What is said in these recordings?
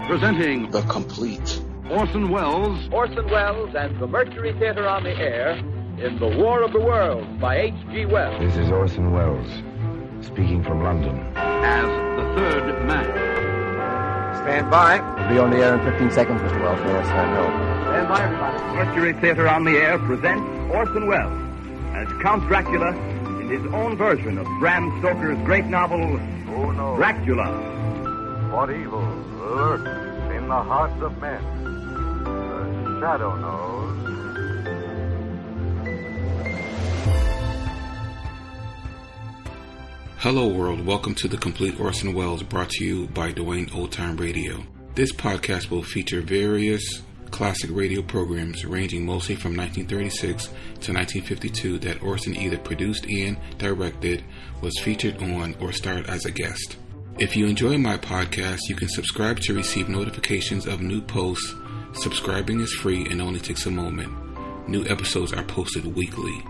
Presenting The Complete Orson Welles. Orson Welles and the Mercury Theater on the air in The War of the Worlds by H.G. Wells. This is Orson Welles, speaking from London. As the third man. Stand by. We'll be on the air in 15 seconds, Mr. Wells. Yes, I know. Stand by, everybody. Mercury Theater on the air presents Orson Welles as Count Dracula in his own version of Bram Stoker's great novel, Who knows Dracula. what evil lurks in the hearts of men? The shadow knows. Hello world, welcome to The Complete Orson Welles, brought to you by Dwayne Old Time Radio. This podcast will feature various classic radio programs ranging mostly from 1936 to 1952 that Orson either produced and directed, was featured on, or starred as a guest. If you enjoy my podcast, you can subscribe to receive notifications of new posts. Subscribing is free and only takes a moment. New episodes are posted weekly.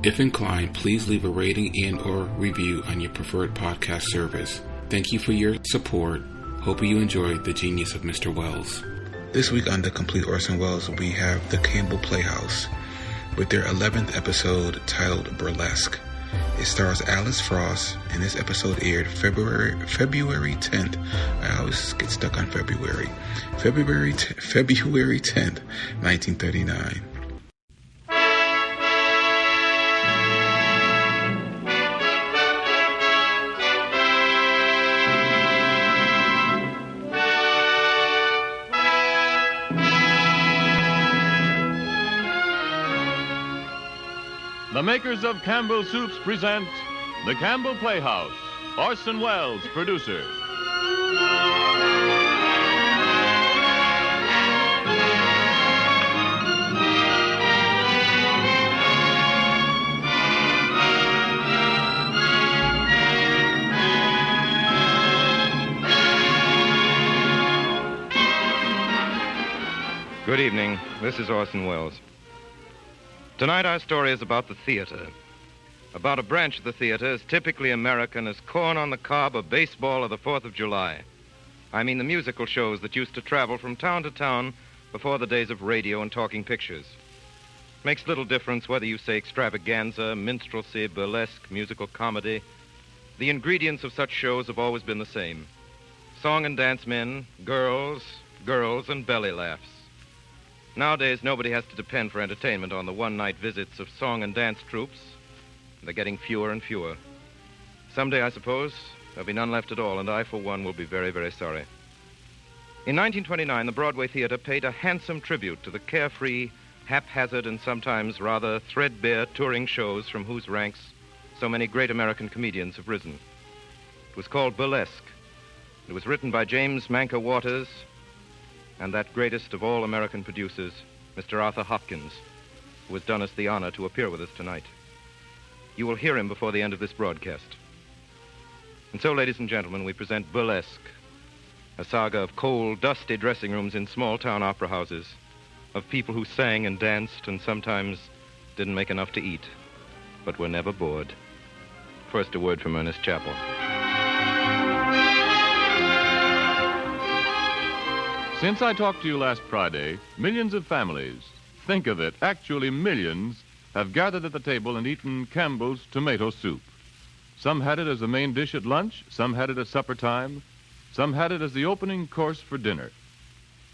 If inclined, please leave a rating and or review on your preferred podcast service. Thank you for your support. Hope you enjoyed the genius of Mr. Welles. This week on The Complete Orson Welles, we have the Campbell Playhouse with their 11th episode titled Burlesque. It stars Alice Frost, and this episode aired February 10th. I always get stuck on February. February 10th, 1939. The makers of Campbell Soups present The Campbell Playhouse. Orson Welles, producer. Good evening. This is Orson Welles. Tonight our story is about the theater. About a branch of the theater as typically American as corn on the cob, or baseball, or the 4th of July. I mean the musical shows that used to travel from town to town before the days of radio and talking pictures. Makes little difference whether you say extravaganza, minstrelsy, burlesque, musical comedy. The ingredients of such shows have always been the same. Song and dance men, girls, and belly laughs. Nowadays, nobody has to depend for entertainment on the one-night visits of song and dance troupes. They're getting fewer and fewer. Someday, I suppose, there'll be none left at all, and I, for one, will be very, very sorry. In 1929, the Broadway Theater paid a handsome tribute to the carefree, haphazard, and sometimes rather threadbare touring shows from whose ranks so many great American comedians have risen. It was called Burlesque. It was written by James Manker Waters and that greatest of all American producers, Mr. Arthur Hopkins, who has done us the honor to appear with us tonight. You will hear him before the end of this broadcast. And so, ladies and gentlemen, we present Burlesque, a saga of cold, dusty dressing rooms in small-town opera houses, of people who sang and danced and sometimes didn't make enough to eat, but were never bored. First, a word from Ernest Chappell. Since I talked to you last Friday, millions of families, think of it, actually millions, have gathered at the table and eaten Campbell's tomato soup. Some had it as the main dish at lunch, some had it at supper time, some had it as the opening course for dinner.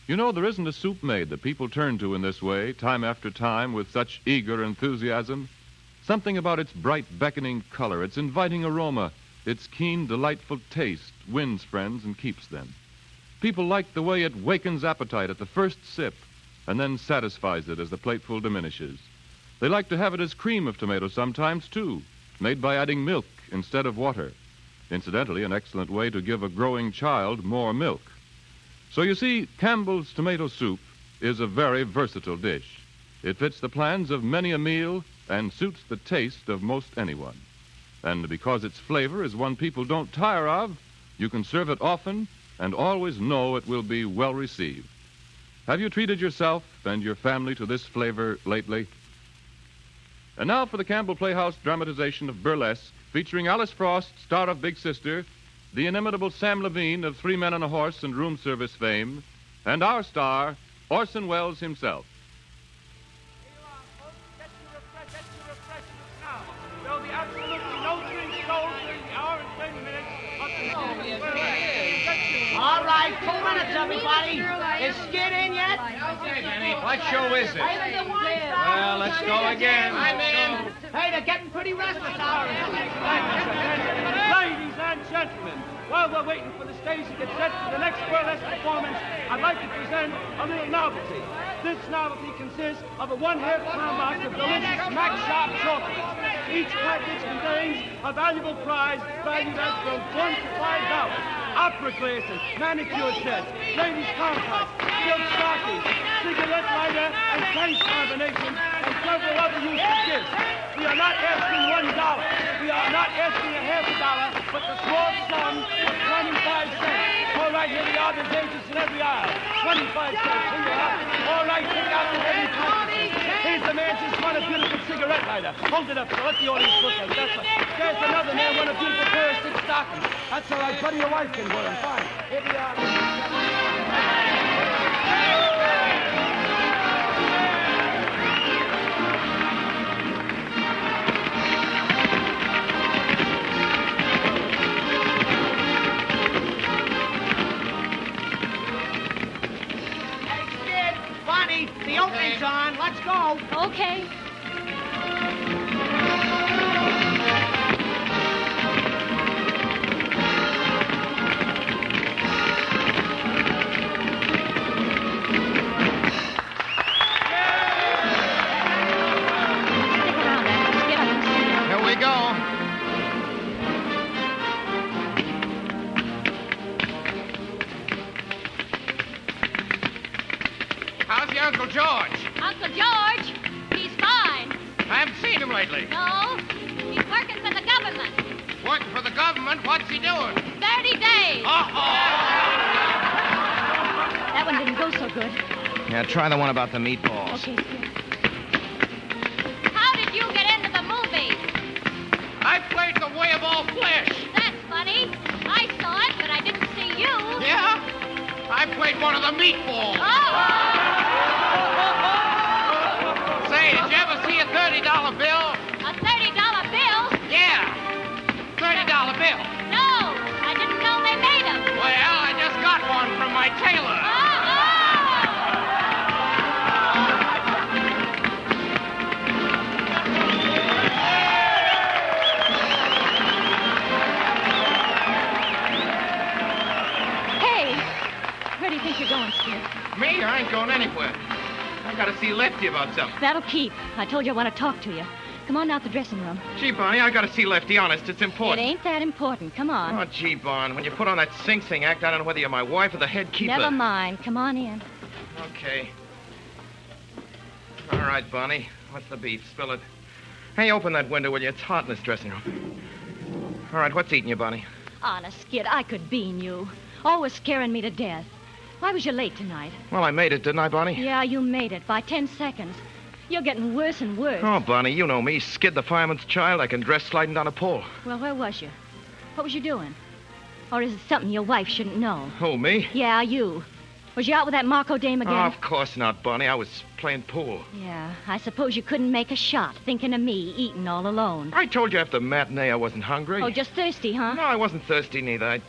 You know, there isn't a soup made that people turn to in this way, time after time, with such eager enthusiasm. Something about its bright, beckoning color, its inviting aroma, its keen, delightful taste wins friends and keeps them. People like the way it wakens appetite at the first sip and then satisfies it as the plateful diminishes. They like to have it as cream of tomato sometimes, too, made by adding milk instead of water. Incidentally, an excellent way to give a growing child more milk. So you see, Campbell's tomato soup is a very versatile dish. It fits the plans of many a meal and suits the taste of most anyone. And because its flavor is one people don't tire of, you can serve it often and always know it will be well received. Have you treated yourself and your family to this flavor lately? And now for the Campbell Playhouse dramatization of Burlesque, featuring Alice Frost, star of Big Sister, the inimitable Sam Levine of 3 Men and a Horse and Room Service fame, and our star, Orson Welles himself. There'll be absolutely no drinks sold during the hour and 30 minutes of the All right, 2 minutes, everybody. Is Skid in yet? Okay, Benny. What show is it? Well, let's go again. I'm in. Hey, they're getting pretty restless out here. Ladies and gentlemen, while we're waiting for the stage to get set for the next burlesque performance, I'd like to present a little novelty. This novelty consists of a 1/2 pound box of delicious Mac Shop chocolates. Each package contains a valuable prize valued at from $1 to $5. Opera glasses, manicure sets, ladies' compacts, silk stockings, cigarette lighter and case combinations, and several other useful gifts. We are not asking $1. We are not asking a half a dollar, but the small sum of 25 cents. All right, here we are. There's agents in every aisle. 25 cents. Here you are. All right, take out the heavy packages. Here's the man just won a beautiful cigarette lighter. Hold it up so let the audience look at it. That's right. There's another man won a beautiful pair of 6 stockings. That's all right, buddy. Your wife can wear them. Fine. Here we are. The opening's on. Let's go. Okay. Here we go. How's your Uncle George? Uncle George, he's fine. I haven't seen him lately. No, he's working for the government. Working for the government? What's he doing? 30 days. That one didn't go so good. Yeah, try the one about the meatballs. Okay, Skid. How did you get into the movie? I played the way of all flesh. That's funny. I saw it, but I didn't see you. Yeah? I played one of the meatballs. Say, did you ever see a $30 bill? A $30 bill? Yeah. $30 bill. No, I didn't know they made them. Well, I just got one from my tailor. Hey, where do you think you're going, Skid? Me? I ain't going anywhere. I gotta see Lefty about something. That'll keep. I told you I want to talk to you. Come on out the dressing room. Gee, Bonnie, I gotta see Lefty. Honest, it's It important. ain't that important. Come on. Oh, gee, Bon, when you put on that Sing Sing act, I don't know whether you're my wife or the head keeper. Never mind. Come on in. Okay. All right, Bonnie. What's the beef? Spill it. Hey, open that window, will you? It's hot in this dressing room. All right, what's eating you, Bonnie? Honest, Skid, I could bean you. Always scaring me to death. Why was you late tonight? Well, I made it, didn't I, Bonnie? Yeah, you made it by 10 seconds. You're getting worse and worse. Oh, Bonnie, you know me. Skid the fireman's child. I can dress sliding down a pole. Well, where was you? What was you doing? Or is it something your wife shouldn't know? Who, me? Yeah, you. Was you out with that Marco dame again? Oh, of course not, Bonnie. I was playing pool. Yeah, I suppose you couldn't make a shot thinking of me eating all alone. I told you after the matinee I wasn't hungry. Oh, just thirsty, huh? No, I wasn't thirsty neither. I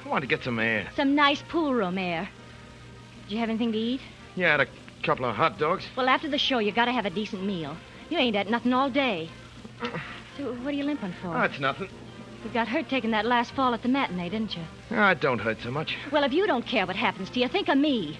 wanted to get some air. Some nice pool room air. Did you have anything to eat? Yeah, I had a couple of hot dogs. Well, after the show, you gotta have a decent meal. You ain't had nothing all day. So, what are you limping for? Oh, it's nothing. You got hurt taking that last fall at the matinee, didn't you? Oh, it don't hurt so much. Well, if you don't care what happens to you, think of me.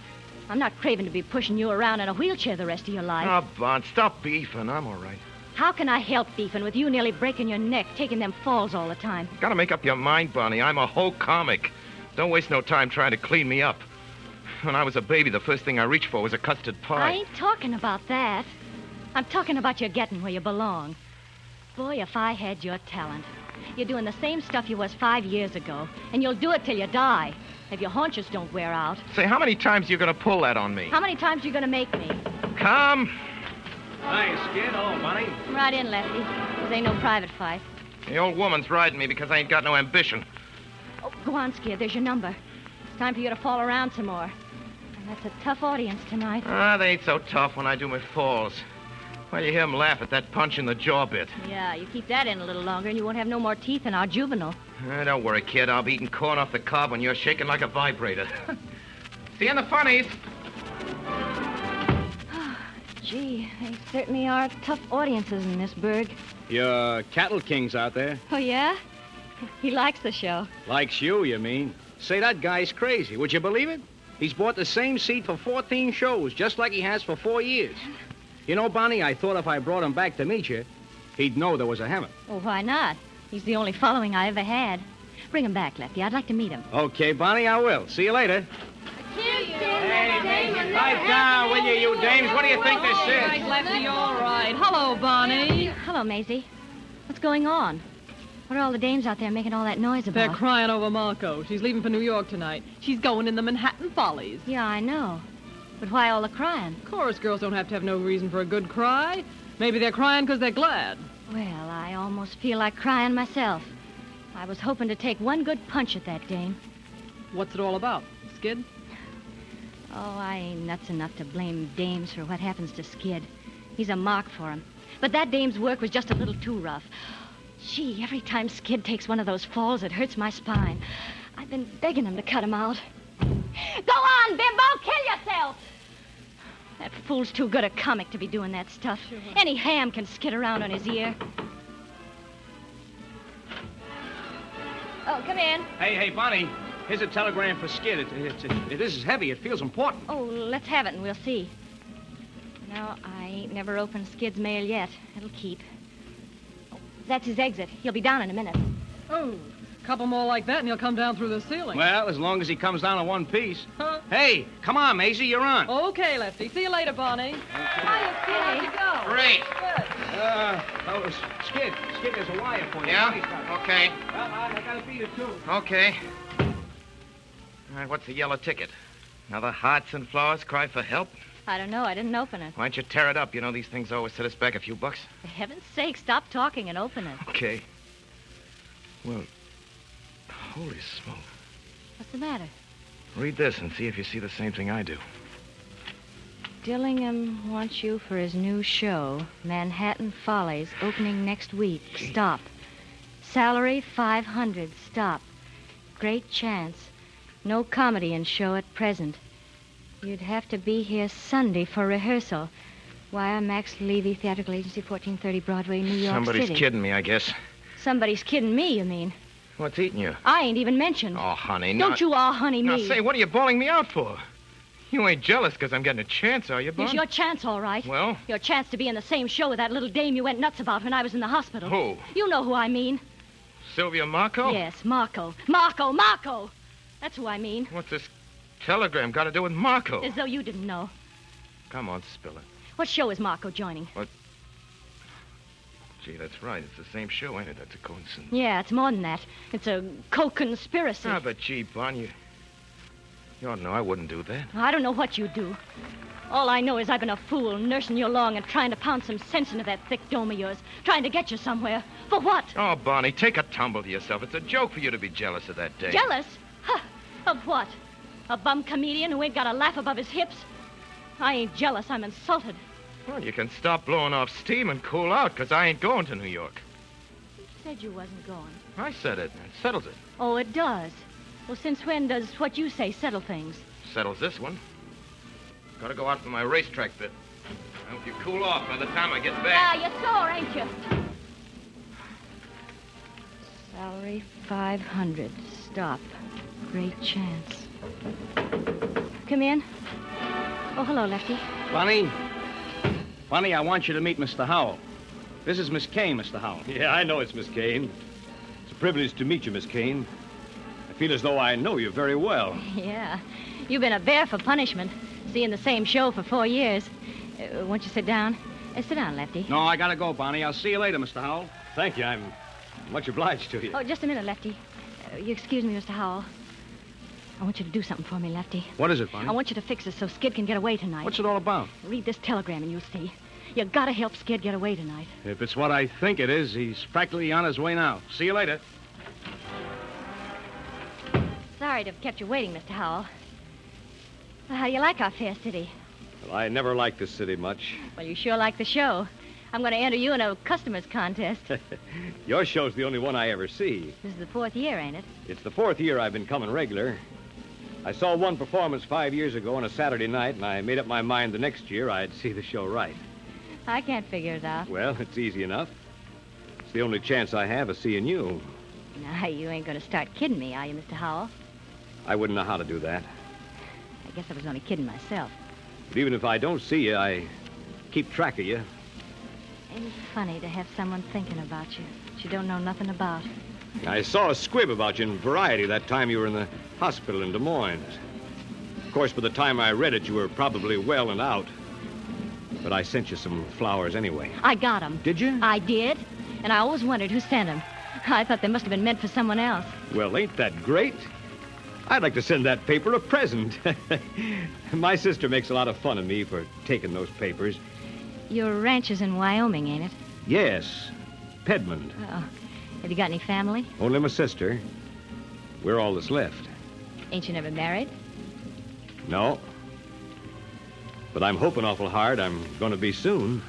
I'm not craving to be pushing you around in a wheelchair the rest of your life. Oh, Bon, stop beefing. I'm all right. How can I help beefing with you nearly breaking your neck, taking them falls all the time? Gotta make up your mind, Bonnie. I'm a whole comic. Don't waste no time trying to clean me up. When I was a baby, the first thing I reached for was a custard pie. I ain't talking about that. I'm talking about you getting where you belong. Boy, if I had your talent. You're doing the same stuff you was 5 years ago, and you'll do it till you die, if your haunches don't wear out. Say, how many times are you gonna pull that on me? How many times you gonna make me? Come. Hi, Skid. Hello, Bonnie. Right in, Lefty. This ain't no private fight. The old woman's riding me because I ain't got no ambition. Oh, Go on, Skid. There's your number. It's time for you to fall around some more. And that's a tough audience tonight. They ain't so tough when I do my falls. Well, you hear them laugh at that punch in the jaw bit. Yeah, you keep that in a little longer and you won't have no more teeth in our juvenile. Don't worry, kid. I'll be eating corn off the cob when you're shaking like a vibrator. See you in the funnies. Gee, they certainly are tough audiences in this burg. Your cattle king's out there. Oh, yeah? He likes the show. Likes you mean? Say, that guy's crazy. Would you believe it? He's bought the same seat for 14 shows, just like he has for 4 years. You know, Bonnie, I thought if I brought him back to meet you, he'd know there was a hammer. Well, why not? He's the only following I ever had. Bring him back, Lefty. I'd like to meet him. Okay, Bonnie, I will. See you later. Hey, pipe down, will you dames? What do you think this is? All right, Lefty, all right. Hello, Bonnie. Hello, Maisie. What's going on? What are all the dames out there making all that noise about? They're crying over Marco. She's leaving for New York tonight. She's going in the Manhattan Follies. Yeah, I know. But why all the crying? Chorus girls don't have to have no reason for a good cry. Maybe they're crying because they're glad. Well, I almost feel like crying myself. I was hoping to take one good punch at that dame. What's it all about, Skid? Oh, I ain't nuts enough to blame dames for what happens to Skid. He's a mark for him. But that dame's work was just a little too rough. Gee, every time Skid takes one of those falls, it hurts my spine. I've been begging him to cut him out. Go on, Bimbo! Kill yourself! That fool's too good a comic to be doing that stuff. Sure. Any ham can skid around on his ear. Oh, come in. Hey, Bonnie. Here's a telegram for Skid. It is heavy. It feels important. Oh, let's have it and we'll see. No, I ain't never opened Skid's mail yet. It'll keep. Oh, that's his exit. He'll be down in a minute. Oh, a couple more like that and he'll come down through the ceiling. Well, as long as he comes down in one piece. Huh? Hey, come on, Maisie, you're on. Okay, Lefty. See you later, Bonnie. Hiya, Skid. How'd you go? Great. Good. Skid, there's a wire for you. Yeah? Okay. Well, I gotta beat it, too. Okay. All right, what's the yellow ticket? Another hearts and flowers cry for help? I don't know. I didn't open it. Why don't you tear it up? You know, these things always set us back a few bucks. For heaven's sake, stop talking and open it. Okay. Well, holy smoke. What's the matter? Read this and see if you see the same thing I do. Dillingham wants you for his new show, Manhattan Follies, opening next week. Stop. Salary, $500. Stop. Great chance. No comedy in show at present. You'd have to be here Sunday for rehearsal. Wire Max Levy, Theatrical Agency, 1430 Broadway, New York Somebody's City. kidding me, I guess. Somebody's kidding me, you mean? What's eating you? I ain't even mentioned. Oh, honey, Don't you honey Now, me. say, what are you bawling me out for? You ain't jealous because I'm getting a chance, are you, Bun? It's your chance, all right. Well? Your chance to be in the same show with that little dame you went nuts about when I was in the hospital. Who? You know who I mean. Sylvia Marco? Yes, Marco. Marco! That's who I mean. What's this telegram got to do with Marco? As though you didn't know. Come on, spill it. What show is Marco joining? What? Gee, that's right. It's the same show, ain't it? That's a coincidence. Yeah, it's more than that. It's a co-conspiracy. Ah, but gee, Bon, you ought to know I wouldn't do that. I don't know what you do. All I know is I've been a fool nursing you along and trying to pound some sense into that thick dome of yours, trying to get you somewhere. For what? Oh, Bonnie, take a tumble to yourself. It's a joke for you to be jealous of that day. Jealous? Huh. Of what? A bum comedian who ain't got a laugh above his hips? I ain't jealous. I'm insulted. Well, you can stop blowing off steam and cool out, because I ain't going to New York. You said you wasn't going. I said it. It settles it. Oh, it does. Well, since when does what you say settle things? Settles this one. Gotta go out for my racetrack bit. I hope you cool off by the time I get back. Ah, you're sore, ain't you? Salary, $500. Stop. Great chance. Come in. Oh, hello, Lefty. Bonnie, I want you to meet Mr. Howell. This is Miss Kane, Mr. Howell. Yeah, I know it's Miss Kane. It's a privilege to meet you, Miss Kane. I feel as though I know you very well. Yeah. You've been a bear for punishment, seeing the same show for 4 years. Won't you sit down? Sit down, Lefty. No, I gotta go, Bonnie. I'll see you later, Mr. Howell. Thank you. I'm much obliged to you. Oh, just a minute, Lefty. You excuse me, Mr. Howell. I want you to do something for me, Lefty. What is it, Bonnie? I want you to fix this so Skid can get away tonight. What's it all about? Read this telegram and you'll see. You gotta help Skid get away tonight. If it's what I think it is, he's practically on his way now. See you later. sorry to have kept you waiting, Mr. Howell. Well, how do you like our fair city? Well, I never liked this city much. Well, you sure like the show. I'm going to enter you in a customers contest. Your show's the only one I ever see. This is the 4th year, ain't it? It's the 4th year I've been coming regular. I saw one performance 5 years ago on a Saturday night, and I made up my mind the next year I'd see the show right. I can't figure it out. Well, it's easy enough. It's the only chance I have of seeing you. Now, you ain't going to start kidding me, are you, Mr. Howell? I wouldn't know how to do that. I guess I was only kidding myself. But even if I don't see you, I keep track of you. Ain't it funny to have someone thinking about you that you don't know nothing about? I saw a squib about you in Variety that time you were in the hospital in Des Moines. Of course, by the time I read it, you were probably well and out. But I sent you some flowers anyway. I got 'em. Did you? I did. And I always wondered who sent 'em. I thought they must have been meant for someone else. Well, ain't that great? I'd like to send that paper a present. My sister makes a lot of fun of me for taking those papers. Your ranch is in Wyoming, ain't it? Yes. Pedmond. Oh. Have you got any family? Only my sister. We're all that's left. Ain't you never married? No. But I'm hoping awful hard I'm going to be soon.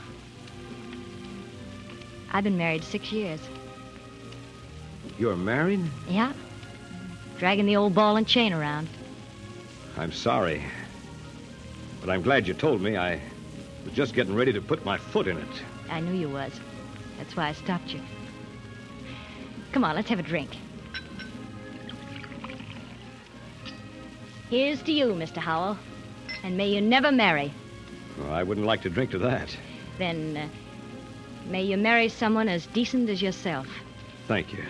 I've been married 6 years. You're married? Yeah. Dragging the old ball and chain around. I'm sorry. But I'm glad you told me. I was just getting ready to put my foot in it. I knew you was. That's why I stopped you. Come on, let's have a drink. Here's to you, Mr. Howell. And may you never marry. Well, I wouldn't like to drink to that. Then, may you marry someone as decent as yourself. Thank you.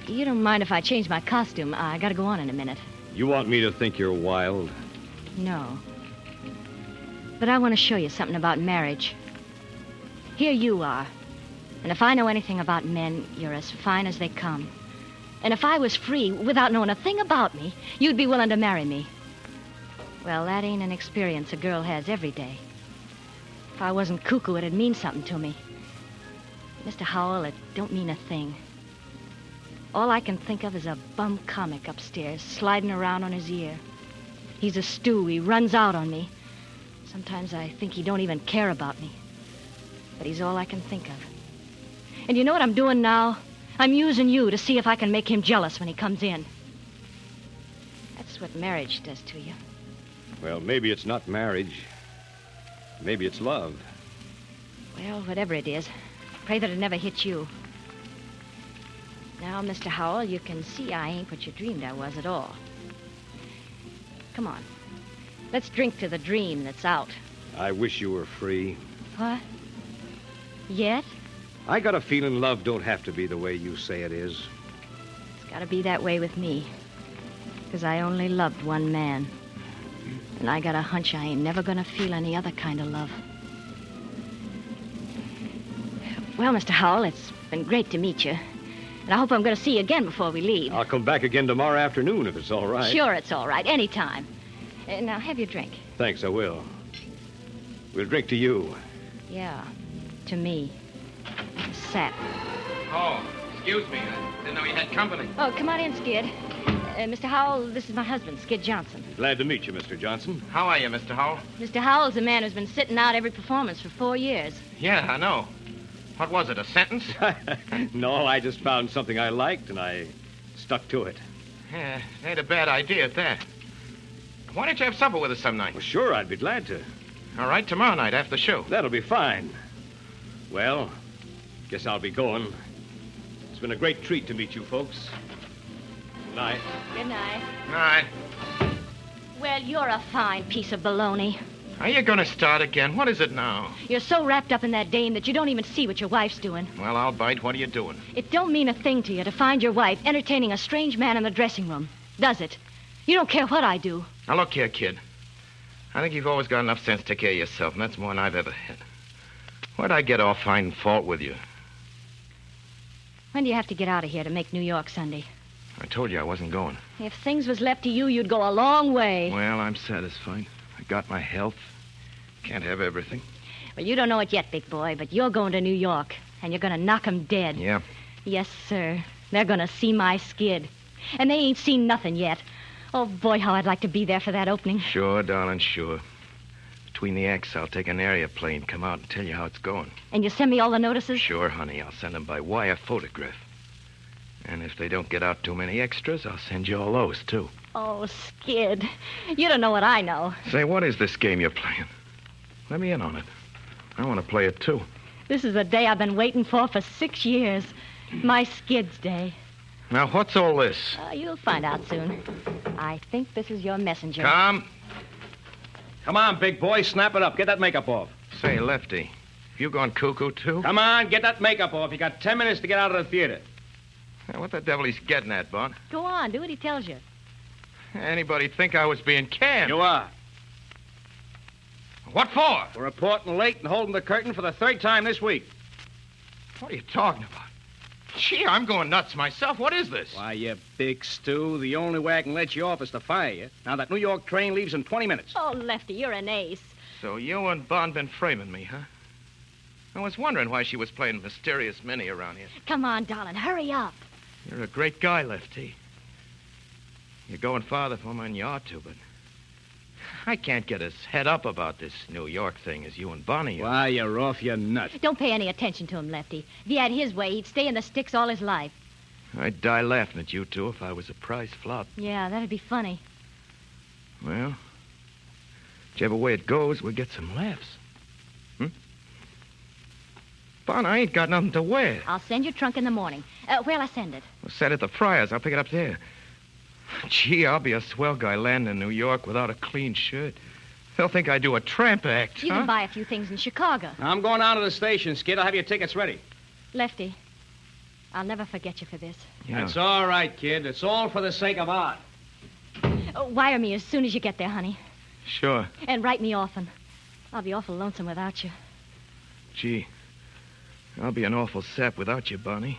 You don't mind if I change my costume? I gotta go on in a minute. You want me to think you're wild? No. But I want to show you something about marriage. Here you are. And if I know anything about men, you're as fine as they come. And if I was free, without knowing a thing about me, you'd be willing to marry me. Well, that ain't an experience a girl has every day. If I wasn't cuckoo, it'd mean something to me. Mr. Howell, it don't mean a thing. All I can think of is a bum comic upstairs, sliding around on his ear. He's a stew. He runs out on me. Sometimes I think he don't even care about me. But he's all I can think of. And you know what I'm doing now? I'm using you to see if I can make him jealous when he comes in. That's what marriage does to you. Well, maybe it's not marriage. Maybe it's love. Well, whatever it is, pray that it never hits you. Now, Mr. Howell, you can see I ain't what you dreamed I was at all. Come on. Let's drink to the dream that's out. I wish you were free. What? Yet? I got a feeling love don't have to be the way you say it is. It's got to be that way with me. Because I only loved one man. And I got a hunch I ain't never going to feel any other kind of love. Well, Mr. Howell, it's been great to meet you. And I hope I'm going to see you again before we leave. I'll come back again tomorrow afternoon if it's all right. Sure, it's all right. Anytime. Now, have your drink. Thanks, I will. We'll drink to you. Yeah, to me. Sap. Oh, excuse me. I didn't know you had company. Oh, come on in, Skid. Mr. Howell, this is my husband, Skid Johnson. Glad to meet you, Mr. Johnson. How are you, Mr. Howell? Mr. Howell's a man who's been sitting out every performance for 4 years. Yeah, I know. What was it, a sentence? No, I just found something I liked, and I stuck to it. Yeah, ain't a bad idea at that. Why don't you have supper with us some night? Well, sure, I'd be glad to. All right, tomorrow night after the show. That'll be fine. Well, guess I'll be going. It's been a great treat to meet you folks. Good night. Good night. Night. Well, you're a fine piece of baloney. Are you going to start again? What is it now? You're so wrapped up in that dame that you don't even see what your wife's doing. Well, I'll bite. What are you doing? It don't mean a thing to you to find your wife entertaining a strange man in the dressing room, does it? You don't care what I do. Now, look here, kid. I think you've always got enough sense to take care of yourself, and that's more than I've ever had. Why'd I get off finding fault with you? When do you have to get out of here to make New York Sunday? I told you I wasn't going. If things was left to you, you'd go a long way. Well, I'm satisfied. I got my health. Can't have everything. Well, you don't know it yet, big boy, but you're going to New York, and you're going to knock 'em dead. Yeah? Yes, sir. They're going to see my Skid. and they ain't seen nothing yet. Oh, boy, how I'd like to be there for that opening. Sure, darling, sure. Between the acts, I'll take an area plane, come out and tell you how it's going. And you send me all the notices? Sure, honey. I'll send them by wire photograph. And if they don't get out too many extras, I'll send you all those, too. Oh, Skid. You don't know what I know. Say, what is this game you're playing? Let me in on it. I want to play it, too. This is the day I've been waiting for 6 years. My Skid's day. Now, what's all this? You'll find out soon. I think this is your messenger. Come. Come on, big boy. Snap it up. Get that makeup off. Say, Lefty, have you gone cuckoo, too? Come on, get that makeup off. You got 10 minutes to get out of the theater. Now, what the devil he's getting at, Bon? Go on. Do what he tells you. Anybody think I was being canned? You are. What for? We're reporting late and holding the curtain for the 3rd time this week. What are you talking about? Gee, I'm going nuts myself. What is this? Why, you big stew, the only way I can let you off is to fire you. Now, that New York train leaves in 20 minutes. Oh, Lefty, you're an ace. So you and Bon been framing me, huh? I was wondering why she was playing Mysterious Minnie around here. Come on, darling, hurry up. You're a great guy, Lefty. You're going farther for me than you ought to, but I can't get as head up about this New York thing as you and Bonnie are. Why, you're off your nut. Don't pay any attention to him, Lefty. If he had his way, he'd stay in the sticks all his life. I'd die laughing at you two if I was a prize flop. Yeah, that'd be funny. Well, whichever way it goes, we'll get some laughs. Bon, I ain't got nothing to wear. I'll send your trunk in the morning. Where'll I send it? Well, set at the Friars. I'll pick it up there. Gee, I'll be a swell guy landing in New York without a clean shirt. They'll think I do a tramp act, You can buy a few things in Chicago. I'm going down to the station, Skid. I'll have your tickets ready. Lefty, I'll never forget you for this. Yeah. That's all right, kid. It's all for the sake of art. Wire me as soon as you get there, honey. Sure. And write me often. I'll be awful lonesome without you. Gee, I'll be an awful sap without you, Bonnie.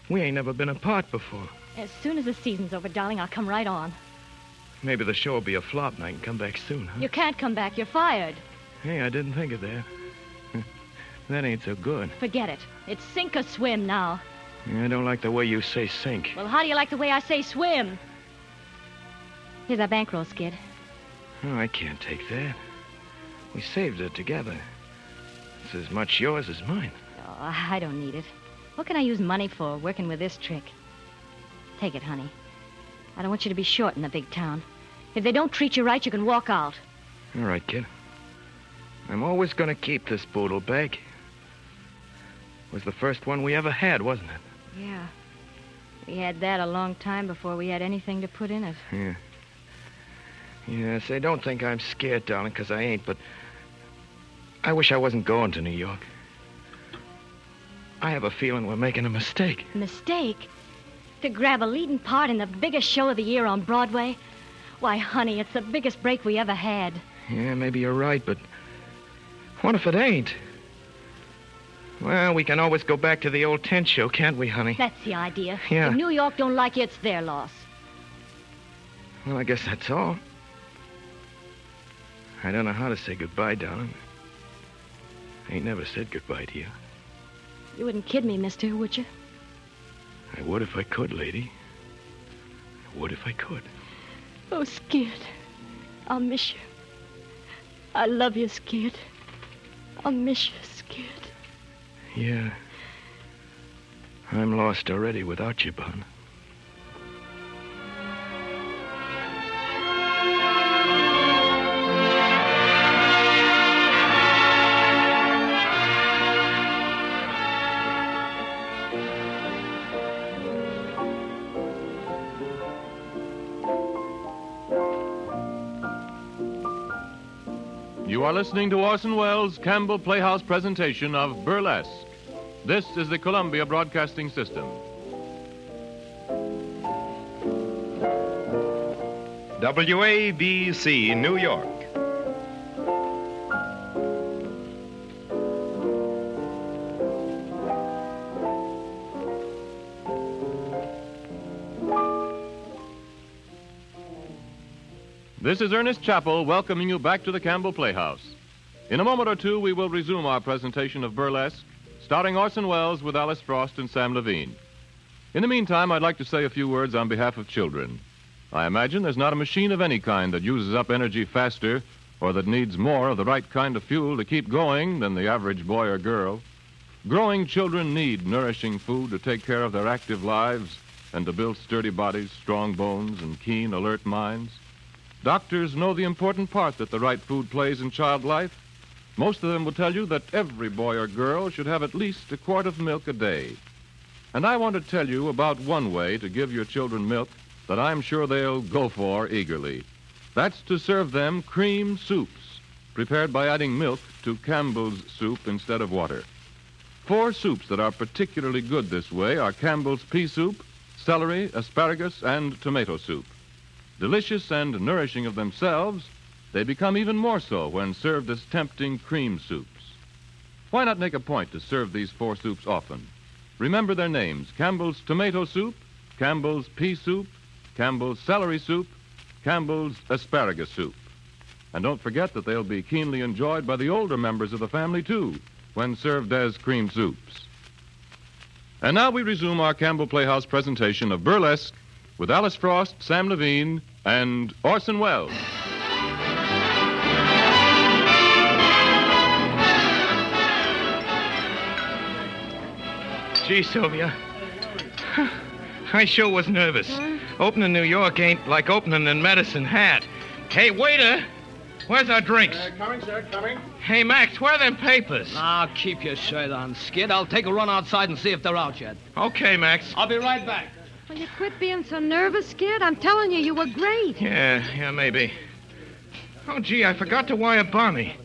We ain't never been apart before. As soon as the season's over, darling, I'll come right on. Maybe the show will be a flop and I can come back soon, huh? You can't come back. You're fired. Hey, I didn't think of that. That ain't so good. Forget it. It's sink or swim now. I don't like the way you say sink. Well, how do you like the way I say swim? Here's our bankroll, Skid. Oh, I can't take that. We saved it together. It's as much yours as mine. Oh, I don't need it. What can I use money for, working with this trick? Take it, honey. I don't want you to be short in the big town. If they don't treat you right, you can walk out. All right, kid. I'm always going to keep this boodle bag. It was the first one we ever had, wasn't it? Yeah. We had that a long time before we had anything to put in it. Yeah. Yeah, say, don't think I'm scared, darling, because I ain't, but I wish I wasn't going to New York. I have a feeling we're making a mistake. Mistake? To grab a leading part in the biggest show of the year on Broadway? Why, honey, it's the biggest break we ever had. Yeah, maybe you're right, but what if it ain't? Well, we can always go back to the old tent show, can't we, honey? That's the idea. Yeah. If New York don't like you, it's their loss. Well, I guess that's all. I don't know how to say goodbye, darling. I ain't never said goodbye to you. You wouldn't kid me, mister, would you? I would if I could, lady. I would if I could. Oh, Skid. I'll miss you. I love you, Skid. I'll miss you, Skid. Yeah. I'm lost already without you, Bon. You are listening to Orson Welles' Campbell Playhouse presentation of Burlesque. This is the Columbia Broadcasting System. WABC, New York. This is Ernest Chappell welcoming you back to the Campbell Playhouse. In a moment or two, we will resume our presentation of Burlesque, starring Orson Welles with Alice Frost and Sam Levine. In the meantime, I'd like to say a few words on behalf of children. I imagine there's not a machine of any kind that uses up energy faster or that needs more of the right kind of fuel to keep going than the average boy or girl. Growing children need nourishing food to take care of their active lives and to build sturdy bodies, strong bones, and keen, alert minds. Doctors know the important part that the right food plays in child life. Most of them will tell you that every boy or girl should have at least a quart of milk a day. And I want to tell you about one way to give your children milk that I'm sure they'll go for eagerly. That's to serve them cream soups, prepared by adding milk to Campbell's soup instead of water. 4 soups that are particularly good this way are Campbell's pea soup, celery, asparagus, and tomato soup. Delicious and nourishing of themselves, they become even more so when served as tempting cream soups. Why not make a point to serve these 4 soups often? Remember their names: Campbell's tomato soup, Campbell's pea soup, Campbell's celery soup, Campbell's asparagus soup. And don't forget that they'll be keenly enjoyed by the older members of the family, too, when served as cream soups. And now we resume our Campbell Playhouse presentation of Burlesque with Alice Frost, Sam Levine, and Orson Welles. Gee, Sylvia, I sure was nervous. Opening New York ain't like opening in Medicine Hat. Hey, waiter, where's our drinks? Coming, sir, coming. Hey, Max, where are them papers? Now, keep your shirt on, Skid. I'll take a run outside and see if they're out yet. Okay, Max. I'll be right back. Will you quit being so nervous, Skid? I'm telling you, you were great. Yeah, maybe. Oh, gee, I forgot to wire Bonnie.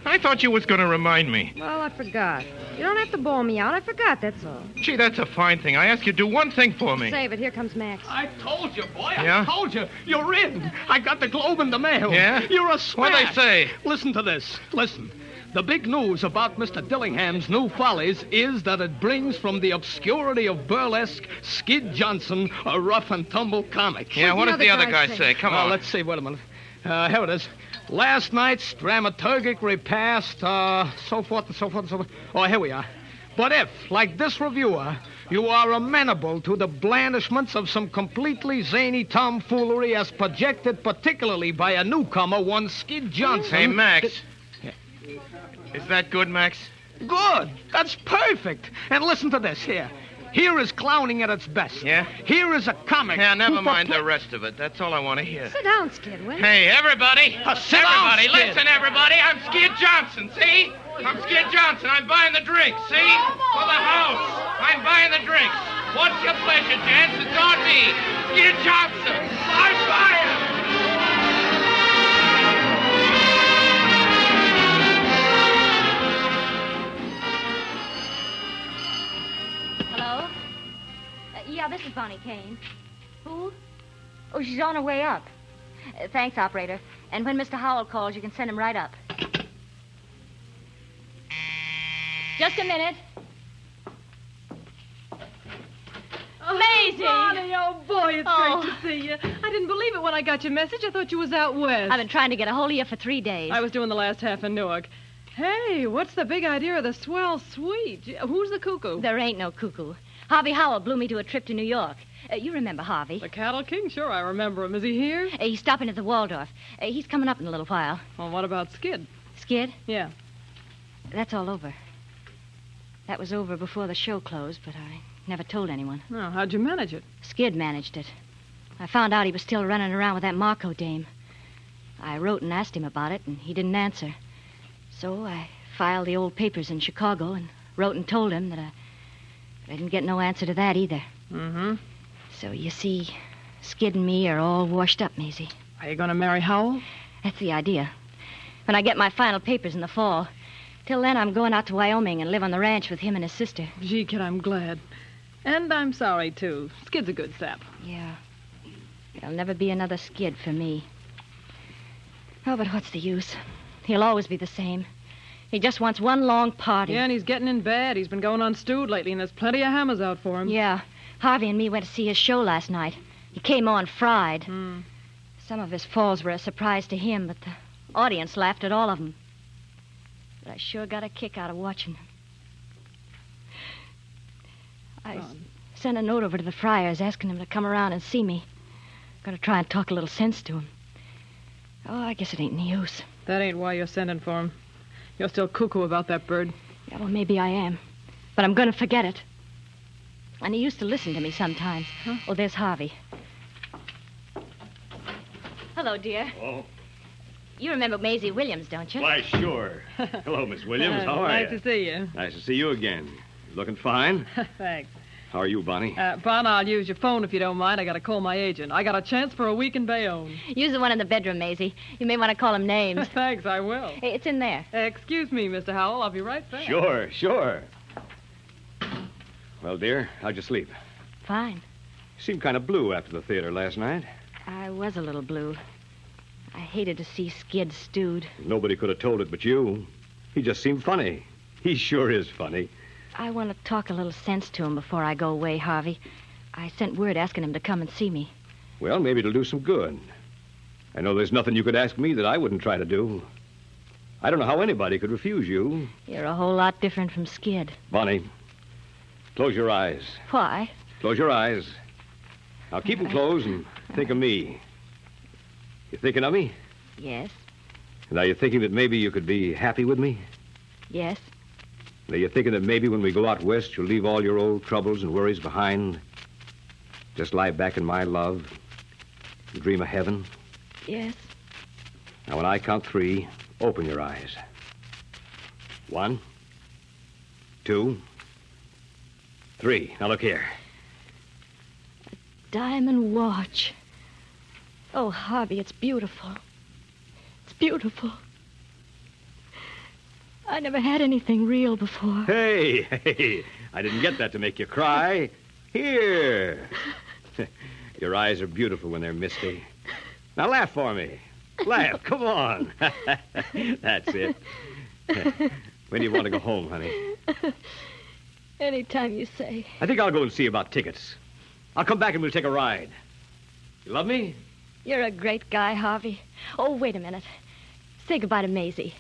I thought you was going to remind me. Well, I forgot. You don't have to bawl me out. I forgot, that's all. Gee, that's a fine thing. I ask you to do one thing for me. Save it. Here comes Max. I told you, boy. Yeah? I told you. You're in. I got the Globe in the mail. Yeah? You're a smash. What'd they say? Listen to this. Listen. The big news about Mr. Dillingham's new follies is that it brings from the obscurity of burlesque Skid Johnson, a rough-and-tumble comic. Yeah, what did the other guy say? Come on. Let's see. Wait a minute. Here it is. Last night's dramaturgic repast, so forth and so forth and so forth. Oh, here we are. But if, like this reviewer, you are amenable to the blandishments of some completely zany tomfoolery as projected particularly by a newcomer, one Skid Johnson... Hey, Max. Is that good, Max? Good. That's perfect. And listen to this here. Here is clowning at its best. Yeah? Here is a comic. Yeah, never mind the rest of it. That's all I want to hear. Sit down, Skid, will you? Hey, everybody. Sit down, Skid. Listen, everybody. I'm Skid Johnson, see? I'm Skid Johnson. I'm buying the drinks, see? For the house. I'm buying the drinks. What's your pleasure, gents? It's on me. Skid Johnson. I'm buying. Hello? Yeah, this is Bonnie Kane. Who? Oh, she's on her way up. Thanks, operator. And when Mr. Howell calls, you can send him right up. Just a minute. Maisie! Bonnie, oh, boy, it's great to see you. I didn't believe it when I got your message. I thought you was out west. I've been trying to get a hold of you for 3 days. I was doing the last half in Newark. Hey, what's the big idea of the swell suite? Who's the cuckoo? There ain't no cuckoo. Harvey Howell blew me to a trip to New York. You remember Harvey. The Cattle King? Sure, I remember him. Is he here? He's stopping at the Waldorf. He's coming up in a little while. Well, what about Skid? Skid? Yeah. That's all over. That was over before the show closed, but I never told anyone. Oh, how'd you manage it? Skid managed it. I found out he was still running around with that Marco dame. I wrote and asked him about it, and he didn't answer. So I filed the old papers in Chicago and wrote and told him that I didn't get no answer to that either. Mm-hmm. So you see, Skid and me are all washed up, Maisie. Are you going to marry Howell? That's the idea. When I get my final papers in the fall. Till then, I'm going out to Wyoming and live on the ranch with him and his sister. Gee, kid, I'm glad. And I'm sorry, too. Skid's a good sap. Yeah. There'll never be another Skid for me. Oh, but what's the use? He'll always be the same. He just wants one long party. Yeah, and he's getting in bad. He's been going unstewed lately, and there's plenty of hammers out for him. Yeah. Harvey and me went to see his show last night. He came on fried. Hmm. Some of his falls were a surprise to him, but the audience laughed at all of them. But I sure got a kick out of watching him. sent a note over to the Friars asking him to come around and see me. Gonna try and talk a little sense to him. Oh, I guess it ain't any use. That ain't why you're sending for him. You're still cuckoo about that bird. Yeah, well, maybe I am. But I'm gonna forget it. And he used to listen to me sometimes. Huh? Oh, there's Harvey. Hello, dear. Oh. You remember Maisie Williams, don't you? Why, sure. Hello, Miss Williams. How are you? Nice to see you. Nice to see you again. Looking fine. Thanks. How are you, Bonnie? Bon, I'll use your phone if you don't mind. I gotta call my agent. I got a chance for a week in Bayonne. Use the one in the bedroom, Maisie. You may want to call him names. Thanks, I will. Hey, it's in there. Excuse me, Mr. Howell. I'll be right back. Sure. Well, dear, how'd you sleep? Fine. You seemed kind of blue after the theater last night. I was a little blue. I hated to see Skid stewed. Nobody could have told it but you. He just seemed funny. He sure is funny. I want to talk a little sense to him before I go away, Harvey. I sent word asking him to come and see me. Well, maybe it'll do some good. I know there's nothing you could ask me that I wouldn't try to do. I don't know how anybody could refuse you. You're a whole lot different from Skid. Bonnie, close your eyes. Why? Close your eyes. Now keep them closed and think of me. You thinking of me? Yes. Now you're thinking that maybe you could be happy with me? Yes. Now you're thinking that maybe when we go out west, you'll leave all your old troubles and worries behind. Just lie back in my love and dream of heaven? Yes. Now when I count 3, open your eyes. 1, 2, 3. Now look here. Diamond watch. Oh, Harvey, it's beautiful. It's beautiful. I never had anything real before. Hey, I didn't get that to make you cry. Here. Your eyes are beautiful when they're misty. Now laugh for me. Laugh, come on. That's it. When do you want to go home, honey? Anytime you say. I think I'll go and see about tickets. I'll come back and we'll take a ride. You love me? You're a great guy, Harvey. Oh, wait a minute. Say goodbye to Maisie.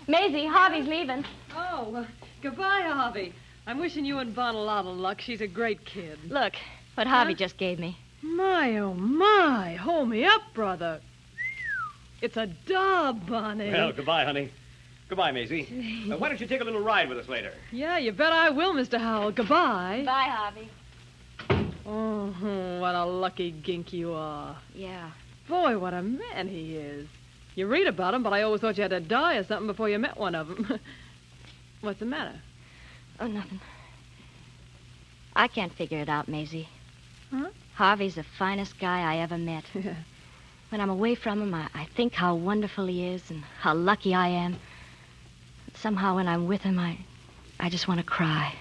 Maisie, Harvey's leaving. Oh, goodbye, Harvey. I'm wishing you and Bon a lot of luck. She's a great kid. Look, what Harvey just gave me. My, oh, my. Hold me up, brother. It's a dub, Bonnie. Well, goodbye, honey. Goodbye, Maisie. Why don't you take a little ride with us later? Yeah, you bet I will, Mr. Howell. Goodbye. Bye, Harvey. Oh, what a lucky gink you are. Yeah. Boy, what a man he is. You read about him, but I always thought you had to die or something before you met one of them. What's the matter? Oh, nothing. I can't figure it out, Maisie. Huh? Harvey's the finest guy I ever met. When I'm away from him, I think how wonderful he is and how lucky I am. Somehow when I'm with him, I just want to cry.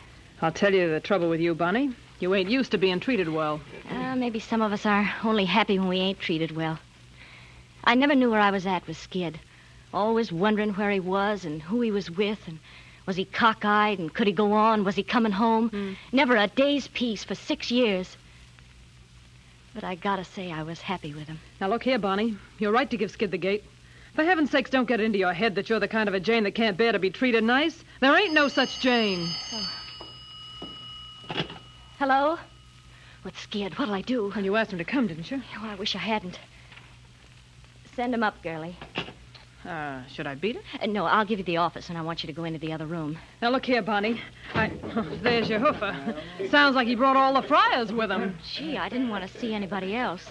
I'll tell you the trouble with you, Bonnie. You ain't used to being treated well. Maybe some of us are only happy when we ain't treated well. I never knew where I was at with Skid. Always wondering where he was and who he was with, and was he cockeyed, and could he go on? Was he coming home? Never a day's peace for 6 years. But I gotta say I was happy with him. Now, look here, Bonnie. You're right to give Skid the gate. For heaven's sakes, don't get it into your head that you're the kind of a Jane that can't bear to be treated nice. There ain't no such Jane. Oh. Hello? What's Skid? What'll I do? Well, you asked him to come, didn't you? Oh, I wish I hadn't. Send him up, girlie. Should I beat it? No, I'll give you the office, and I want you to go into the other room. Now, look here, Bonnie. There's your hoofer. Sounds like he brought all the friars with him. Gee, I didn't want to see anybody else.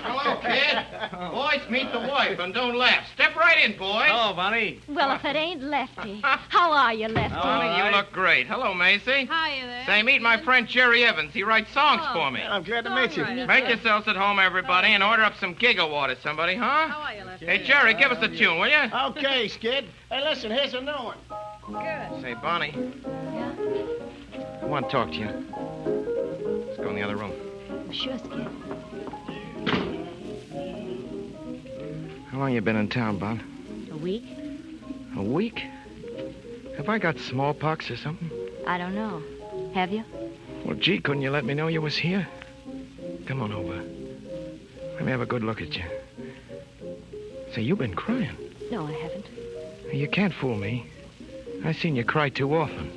Hello, kid. Boys, meet the wife, and don't laugh. Step right in, boys. Hello, Bonnie. Well, if it ain't Lefty. How are you, Lefty? Bonnie, you look great. Hello, Macy. Hiya there. Say, meet my friend Jerry Evans. He writes songs for me. I'm glad to meet you. Make yourselves at home, everybody, and order up some giga water, somebody, huh? How are you, Lefty? Hey, Jerry, give us a tune, will you? Okay, Skid. Hey, listen, here's a new one. Good. Say, Bonnie. Yeah? I want to talk to you. Let's go in the other room. Sure, Skid. How long you been in town, Bon? A week? A week? Have I got smallpox or something? I don't know. Have you? Well, gee, couldn't you let me know you was here? Come on over. Let me have a good look at you. Say, you've been crying. No, I haven't. You can't fool me. I've seen you cry too often.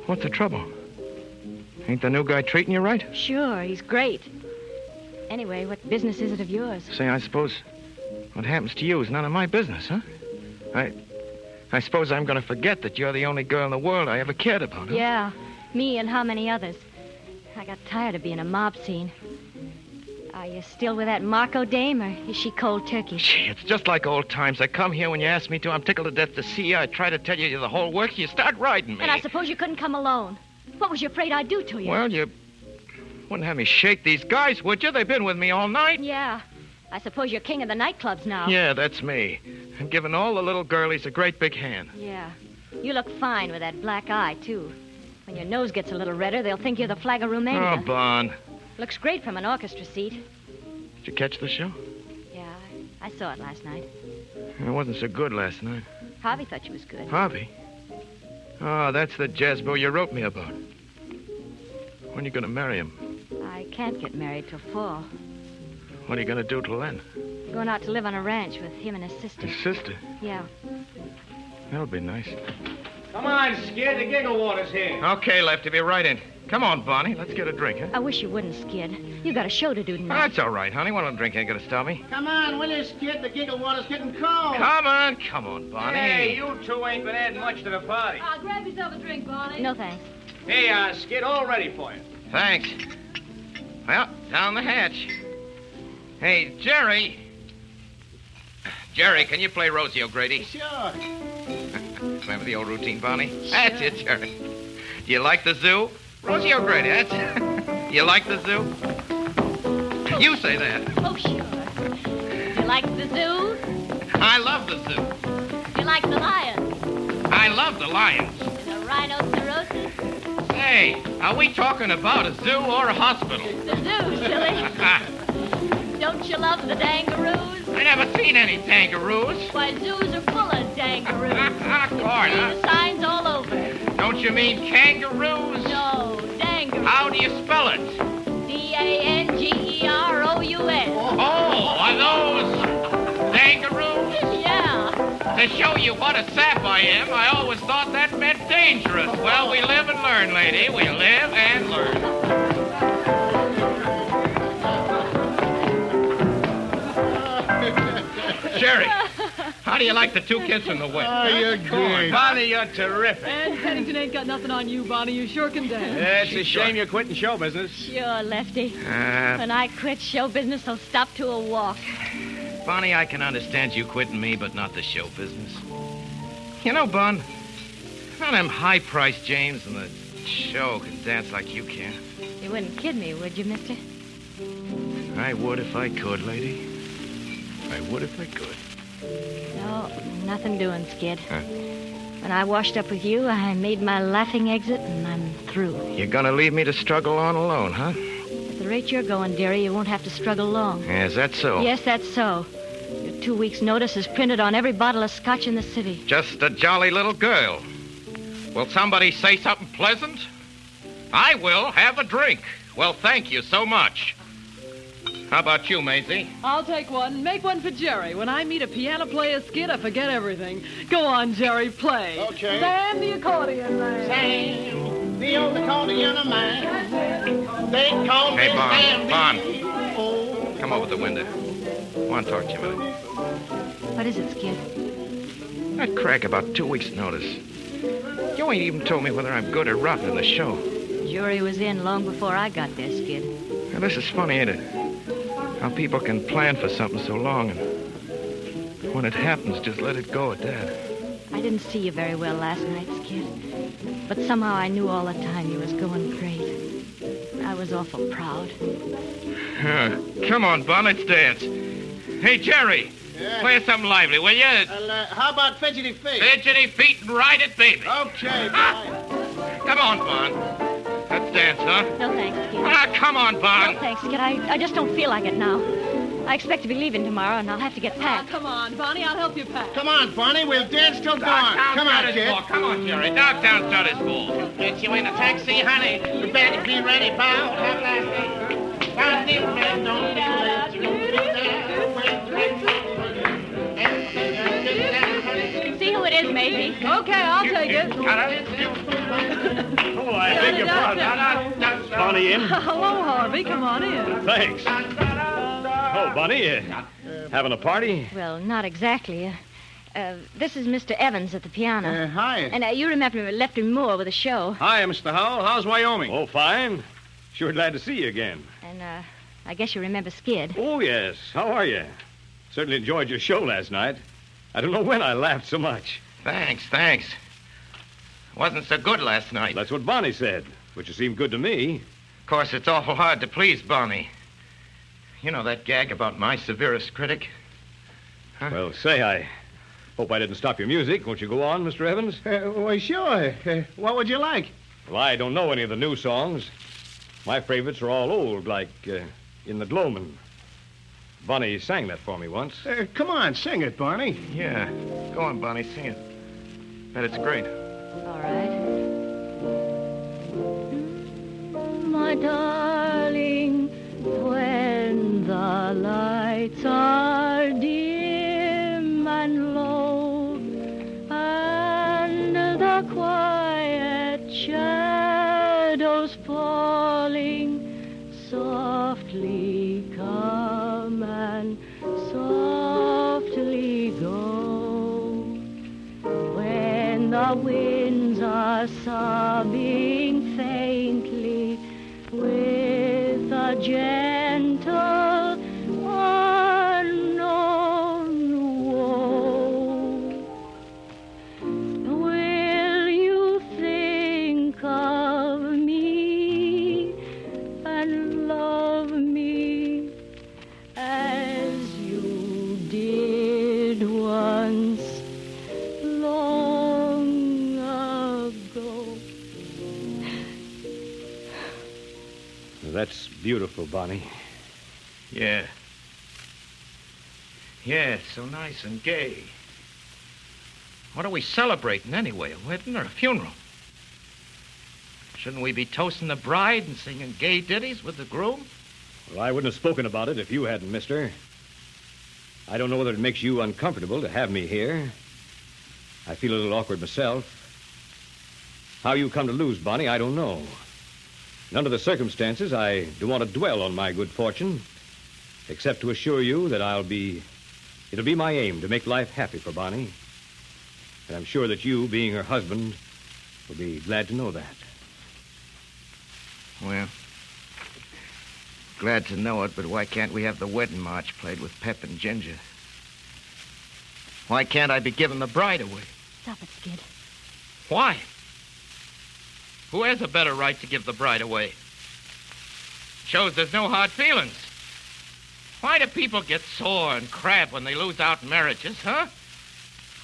What's the trouble? Ain't the new guy treating you right? Sure, he's great. Anyway, what business is it of yours? Say, I suppose what happens to you is none of my business, huh? I suppose I'm going to forget that you're the only girl in the world I ever cared about, huh? Yeah, me and how many others. I got tired of being a mob scene. Are you still with that Marco dame, or is she cold turkey? Gee, it's just like old times. I come here when you ask me to. I'm tickled to death to see you. I try to tell you the whole work. You start riding me. And I suppose you couldn't come alone. What was you afraid I'd do to you? Well, you wouldn't have me shake these guys, would you? They've been with me all night. Yeah. I suppose you're king of the nightclubs now. Yeah, that's me. I'm giving all the little girlies a great big hand. Yeah. You look fine with that black eye, too. When your nose gets a little redder, they'll think you're the flag of Romania. Oh, Bon. Looks great from an orchestra seat. Did you catch the show? Yeah, I saw it last night. It wasn't so good last night. Harvey thought you was good. Harvey? Oh, that's the jazzbo you wrote me about. When are you going to marry him? I can't get married till fall. What are you going to do till then? Going out to live on a ranch with him and his sister. His sister? Yeah. That'll be nice. Come on, Skid. The giggle water's here. Okay, Lefty, be right in. Come on, Bonnie. Let's get a drink, huh? I wish you wouldn't, Skid. You got a show to do tonight. That's all right, honey. One little drink ain't going to stop me. Come on, will you, Skid? The giggle water's getting cold. Come on, Bonnie. Hey, you two ain't been adding much to the party. Grab yourself a drink, Bonnie. No, thanks. Hey, Skid, all ready for you. Thanks. Well, down the hatch. Hey, Jerry. Jerry, can you play Rosie O'Grady? Sure. Remember the old routine, Bonnie? Sure. That's it, Jerry. Do you like the zoo? Rosie O'Grady, that's it. You like the zoo? You say that. Oh, sure. You like the zoo? I love the zoo. You like the lions? I love the lions. And the rhinoceroses? Hey, are we talking about a zoo or a hospital? The zoo, silly. Don't you love the dangaroos? I never seen any kangaroos. Why, zoos are full of dangaroos. The signs all over. Don't you mean kangaroos? No, dangaroos. How do you spell it? Dangerous. Oh, are those dangaroos? Yeah. To show you what a sap I am, I always thought that meant dangerous. Well, we live and learn, lady. We live and learn. Jerry, how do you like the two kids in the wet? Oh, you're good. Bonnie, you're terrific. And Pennington ain't got nothing on you, Bonnie. You sure can dance. It's a shame you're quitting show business. Sure, Lefty. When I quit, show business will stop to a walk. Bonnie, I can understand you quitting me, but not the show business. You know, Bon, none of them high-priced James in the show can dance like you can. You wouldn't kid me, would you, mister? I would if I could, lady. I would if I could. No, nothing doing, Skid. Huh? When I washed up with you, I made my laughing exit, and I'm through. You're gonna leave me to struggle on alone, huh? At the rate you're going, dearie, you won't have to struggle long. Yeah, is that so? Yes, that's so. Your 2 weeks' notice is printed on every bottle of scotch in the city. Just a jolly little girl. Will somebody say something pleasant? I will have a drink. Well, thank you so much. How about you, Maisie? I'll take one. Make one for Jerry. When I meet a piano player, Skid, I forget everything. Go on, Jerry, play. Okay. Sam the accordion man. Sam, the old accordion of mine. They call me Hey, Sam. Bon. Come over the window. I want to talk to you a minute. What is it, Skid? That crack about 2 weeks' notice. You ain't even told me whether I'm good or rotten in the show. Jury was in long before I got there, Skid. Now, this is funny, ain't it? How people can plan for something so long, and when it happens, just let it go at that. I didn't see you very well last night, Skid. But somehow I knew all the time you was going great. I was awful proud. Come on, Bon, let's dance. Hey, Jerry, play us something lively, will you? How about Fidgety Feet? Fidgety Feet and Ride It, baby. Okay, fine. Come on, Bon. Let's dance, huh? No thanks, Skid. Come on, Bon. No thanks, Skid. I just don't feel like it now. I expect to be leaving tomorrow, and I'll have to get packed. Come on, Bonnie. I'll help you pack. Come on, Bonnie. We'll dance till dawn. Come on, kid. Come on, Jerry. Dogtown's not his fault. Get you in a taxi, honey. You better be ready, pal. Have a nice day. Bonnie, man, don't be See who it is, Maisie. Okay, I'll take it. Oh, I beg your pardon. Bonnie in? Hello, Harvey. Come on in. Thanks. Oh, Bonnie, having a party? Well, not exactly. This is Mr. Evans at the piano. Hi. And you remember Lefty Moore with a show. Hi, Mr. Howell. How's Wyoming? Oh, fine. Sure glad to see you again. And I guess you remember Skid. Oh, yes. How are you? Certainly enjoyed your show last night. I don't know when I laughed so much. Thanks. Wasn't so good last night. That's what Bonnie said, which seemed good to me. Of course, it's awful hard to please Bonnie. You know that gag about my severest critic? Huh? Well, say, I hope I didn't stop your music. Won't you go on, Mr. Evans? Why, sure. What would you like? Well, I don't know any of the new songs. My favorites are all old, like In the Gloamin'. Bonnie sang that for me once. Come on, sing it, Barney. Yeah. Go on, Bonnie, sing it. Bet it's great. All right. My darling, when the lights are dim and low, and the quiet shadows falling, softly come and softly go. When the winds are sobbing faintly with a gentle unknown woe, will you think of me and love me as you did once long ago? That's beautiful, Bonnie. Yeah. Yeah, so nice and gay. What are we celebrating anyway, a wedding or a funeral? Shouldn't we be toasting the bride and singing gay ditties with the groom? Well, I wouldn't have spoken about it if you hadn't, mister. I don't know whether it makes you uncomfortable to have me here. I feel a little awkward myself. How you come to lose Bonnie, I don't know. And under the circumstances, I don't want to dwell on my good fortune, except to assure you that it'll be my aim to make life happy for Bonnie. And I'm sure that you, being her husband, will be glad to know that. Well, glad to know it, but why can't we have the wedding march played with Pep and Ginger? Why can't I be giving the bride away? Stop it, Skid. Why? Who has a better right to give the bride away? Shows there's no hard feelings. Why do people get sore and crab when they lose out in marriages, huh?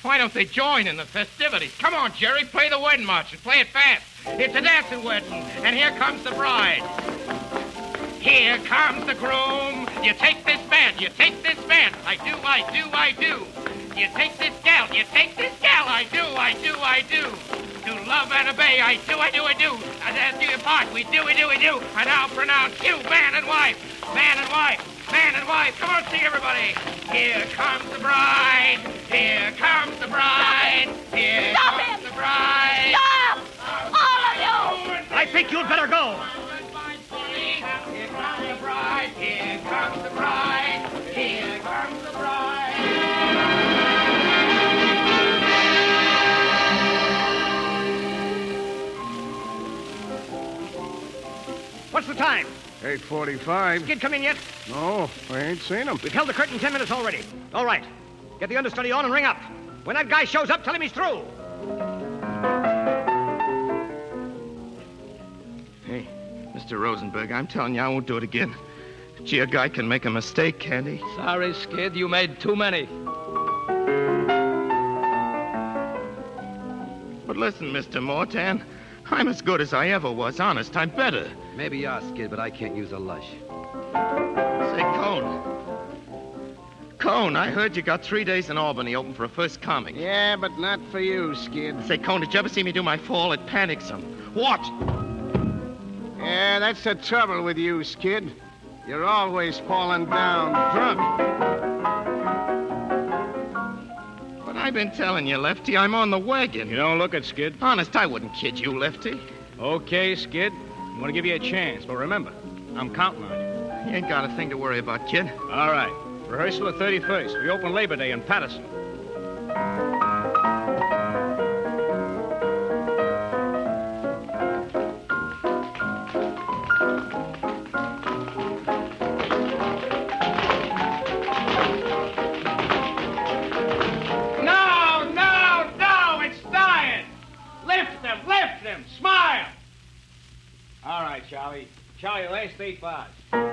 Why don't they join in the festivities? Come on, Jerry, play the wedding march and play it fast. It's a dancing wedding, and here comes the bride. Here comes the groom. You take this man, you take this man. I do. You take this gal, you take this gal. I do. To love and obey, I do. And as do your part, we do. And I'll pronounce you man and wife. Come on, sing everybody. Here comes the bride. Here comes the bride. Here Stop comes him! the bride. Stop! All of you! I think you'd better go. Here comes the bride. Here comes the bride. Here comes the bride. What's the time? 8:45. Skid come in yet? No, I ain't seen him. We've held the curtain 10 minutes already. All right. Get the understudy on and ring up. When that guy shows up, tell him he's through. Hey, Mr. Rosenberg, I'm telling you, I won't do it again. Gee, a guy can make a mistake, can't he? Sorry, Skid. You made too many. But listen, Mr. Mortan, I'm as good as I ever was. Honest, I'm better. Maybe you are, Skid, but I can't use a lush. Say, Cone, I heard you got 3 days in Albany open for a first comic. Yeah, but not for you, Skid. Say, Cone, did you ever see me do my fall? It panics him. Watch. Yeah, that's the trouble with you, Skid. You're always falling down drunk. But I've been telling you, Lefty, I'm on the wagon. You don't look it, Skid. Honest, I wouldn't kid you, Lefty. Okay, Skid. I'm going to give you a chance, but remember, I'm counting on you. You ain't got a thing to worry about, kid. All right. Rehearsal the 31st. We open Labor Day in Patterson. No, it's dying. Lift them, smile. All right, Charlie. Charlie, last 8 bars. Smile.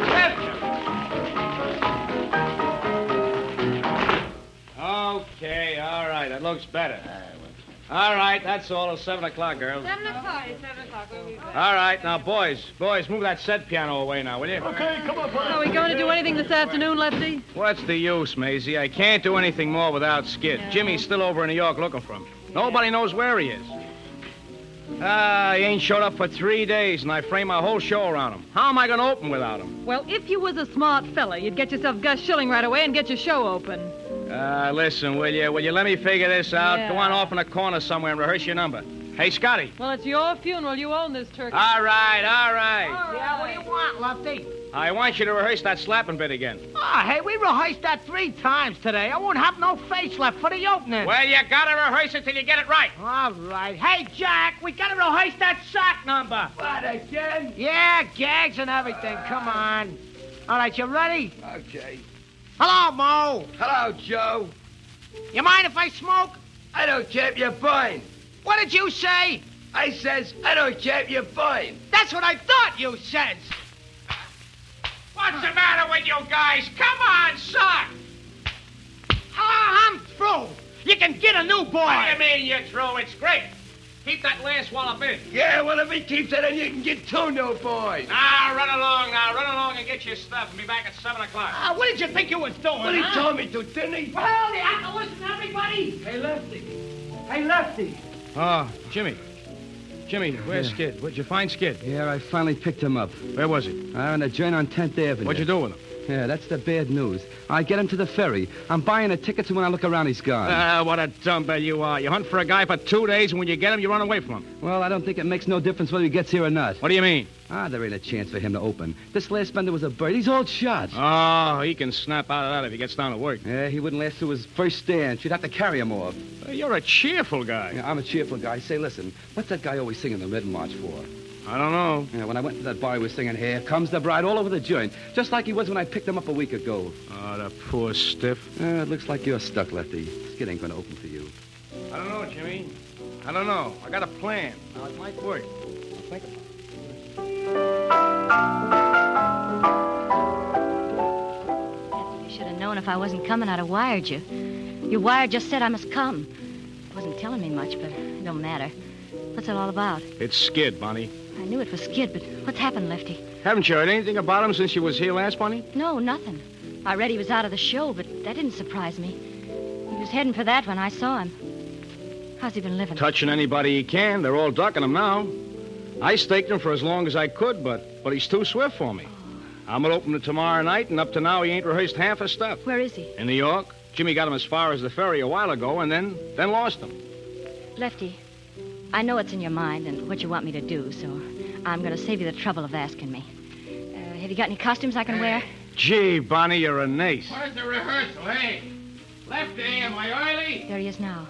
Lift him. Okay, all right. That looks better. All right, that's all. It's 7 o'clock, girls. 7 o'clock. It's 7 o'clock. We'll be back. All right, now, boys, move that set piano away now, will you? Okay, come on, Are we going to do anything this afternoon, Lefty? What's the use, Maisie? I can't do anything more without Skid. Jimmy's still over in New York looking for him. Nobody knows where he is. He ain't showed up for 3 days, and I framed my whole show around him. How am I going to open without him? Well, if you was a smart fella, you'd get yourself Gus Schilling right away and get your show open. Listen, will you? Will you let me figure this out? Yeah. Go on off in a corner somewhere and rehearse your number. Hey, Scotty. Well, it's your funeral. You own this turkey. All right. Yeah, what do you want, Lefty? I want you to rehearse that slapping bit again. Oh, hey, we rehearsed that 3 times today. I won't have no face left for the opening. Well, you gotta rehearse it till you get it right. All right. Hey, Jack, we gotta rehearse that sock number. What, again? Yeah, gags and everything. Come on. All right, you ready? Okay. Hello, Mo. Hello, Joe. You mind if I smoke? I don't care if you're fine. What did you say? I says, I don't care if you're fine. That's what I thought you said. What's the matter with you guys? Come on, son. I'm through. You can get a new boy. What do you mean you're through? It's great. Keep that last wallop in. Yeah, well, if he keeps it in, you can get 2 new boys. Run along and get your stuff and be back at 7 o'clock. What did you think you was doing? Well, he told me to, didn't he? Well, you have to listen to everybody. Hey, Lefty. Oh, Jimmy, where's Skid? Where'd you find Skid? Yeah, I finally picked him up. Where was he? On the joint on 10th Avenue. What'd you do with him? Yeah, that's the bad news. I get him to the ferry. I'm buying the tickets, and when I look around, he's gone. What a dumbbell you are. You hunt for a guy for 2 days, and when you get him, you run away from him. Well, I don't think it makes no difference whether he gets here or not. What do you mean? There ain't a chance for him to open. This last bender was a bird. He's all shot. Oh, he can snap out of that if he gets down to work. Yeah, he wouldn't last through his first stand. She'd have to carry him off. You're a cheerful guy. Yeah, I'm a cheerful guy. Say, listen, what's that guy always singing the Red March for? I don't know. Yeah, when I went to that bar, he was singing, "Here Comes the Bride," all over the joint, just like he was when I picked him up a week ago. Oh, the poor stiff. It looks like you're stuck, Lefty. Skid ain't gonna open for you. I don't know, Jimmy. I don't know. I got a plan. Now, it might work. I'll think about it. You should have known if I wasn't coming, I'd have wired you. Your wire just said I must come. It wasn't telling me much, but it don't matter. What's it all about? It's Skid, Bonnie. I knew it was Skid, but what's happened, Lefty? Haven't you heard anything about him since you was here last, Bonnie? No, nothing. I read he was out of the show, but that didn't surprise me. He was heading for that when I saw him. How's he been living? Touching anybody he can. They're all ducking him now. I staked him for as long as I could, but he's too swift for me. I'm going to open it tomorrow night, and up to now he ain't rehearsed half his stuff. Where is he? In New York. Jimmy got him as far as the ferry a while ago, and then lost him. Lefty, I know what's in your mind and what you want me to do, so I'm going to save you the trouble of asking me. Have you got any costumes I can wear? Gee, Bonnie, you're an ace. Where's the rehearsal, hey? Lefty, am I early? There he is now.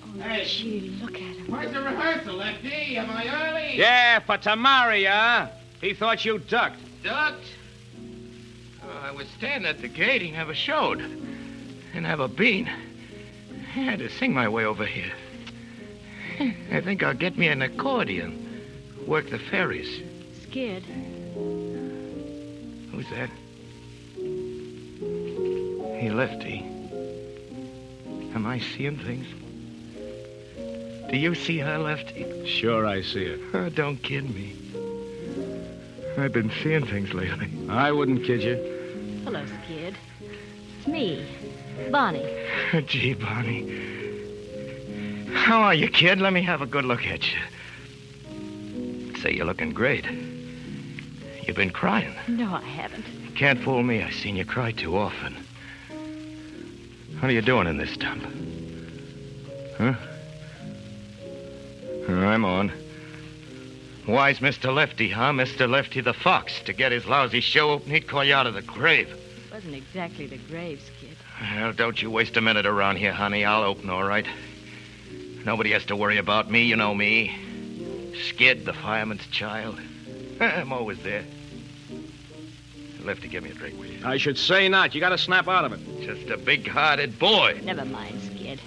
Oh, Hey. Gee, look at him. Where's the rehearsal, Lefty? Am I early? Yeah, for tomorrow, yeah. He thought you ducked. Ducked? Oh, I was standing at the gate. He never showed. Didn't have a bean. I had to sing my way over here. I think I'll get me an accordion. Work the ferries. Skid. Who's that? Hey, Lefty. Am I seeing things? Do you see her, Lefty? Sure, I see it. Oh, don't kid me. I've been seeing things lately. I wouldn't kid you. Hello, Skid. It's me, Bonnie. Gee, Bonnie. How are you, kid? Let me have a good look at you. Say, you're looking great. You've been crying. No, I haven't. You can't fool me. I've seen you cry too often. What are you doing in this dump? Huh? I'm on. Why's Mr. Lefty, huh? Mr. Lefty the Fox. To get his lousy show open, he'd call you out of the grave. It wasn't exactly the grave, Skid. Well, don't you waste a minute around here, honey. I'll open, all right? Nobody has to worry about me. You know me. Skid, the fireman's child. I'm always there. Lefty, give me a drink, will you? I should say not. You got to snap out of it. Just a big-hearted boy. Never mind, Skid.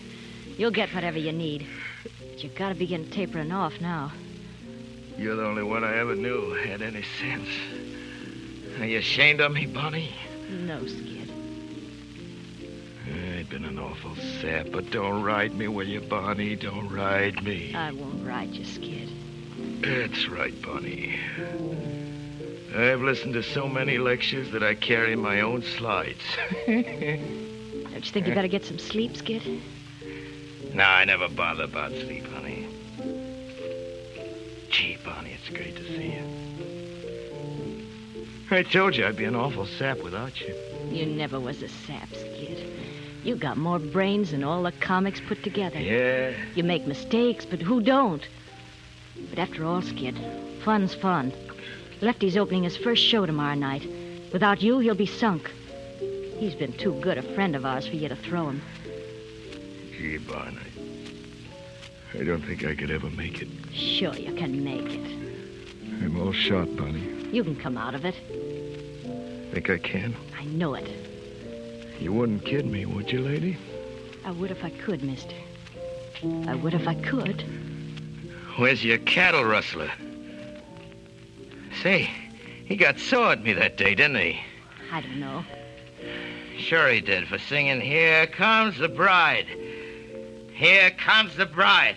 You'll get whatever you need. But you gotta begin tapering off now. You're the only one I ever knew had any sense. Are you ashamed of me, Bonnie? No, Skid. I've been an awful sap, but don't ride me, will you, Bonnie? Don't ride me. I won't ride you, Skid. That's right, Bonnie. I've listened to so many lectures that I carry my own slides. Don't you think you better get some sleep, Skid? No, I never bother about sleep, honey. Gee, Bonnie, it's great to see you. I told you I'd be an awful sap without you. You never was a sap, Skid. You got more brains than all the comics put together. Yeah. You make mistakes, but who don't? But after all, Skid, fun's fun. Lefty's opening his first show tomorrow night. Without you, he'll be sunk. He's been too good a friend of ours for you to throw him. Gee, Barney, I don't think I could ever make it. Sure you can make it. I'm all shot, Bonnie. You can come out of it. Think I can? I know it. You wouldn't kid me, would you, lady? I would if I could, mister. I would if I could. Where's your cattle rustler? Say, he got sore at me that day, didn't he? I don't know. Sure he did, for singing, "Here Comes the Bride. Here comes the bride."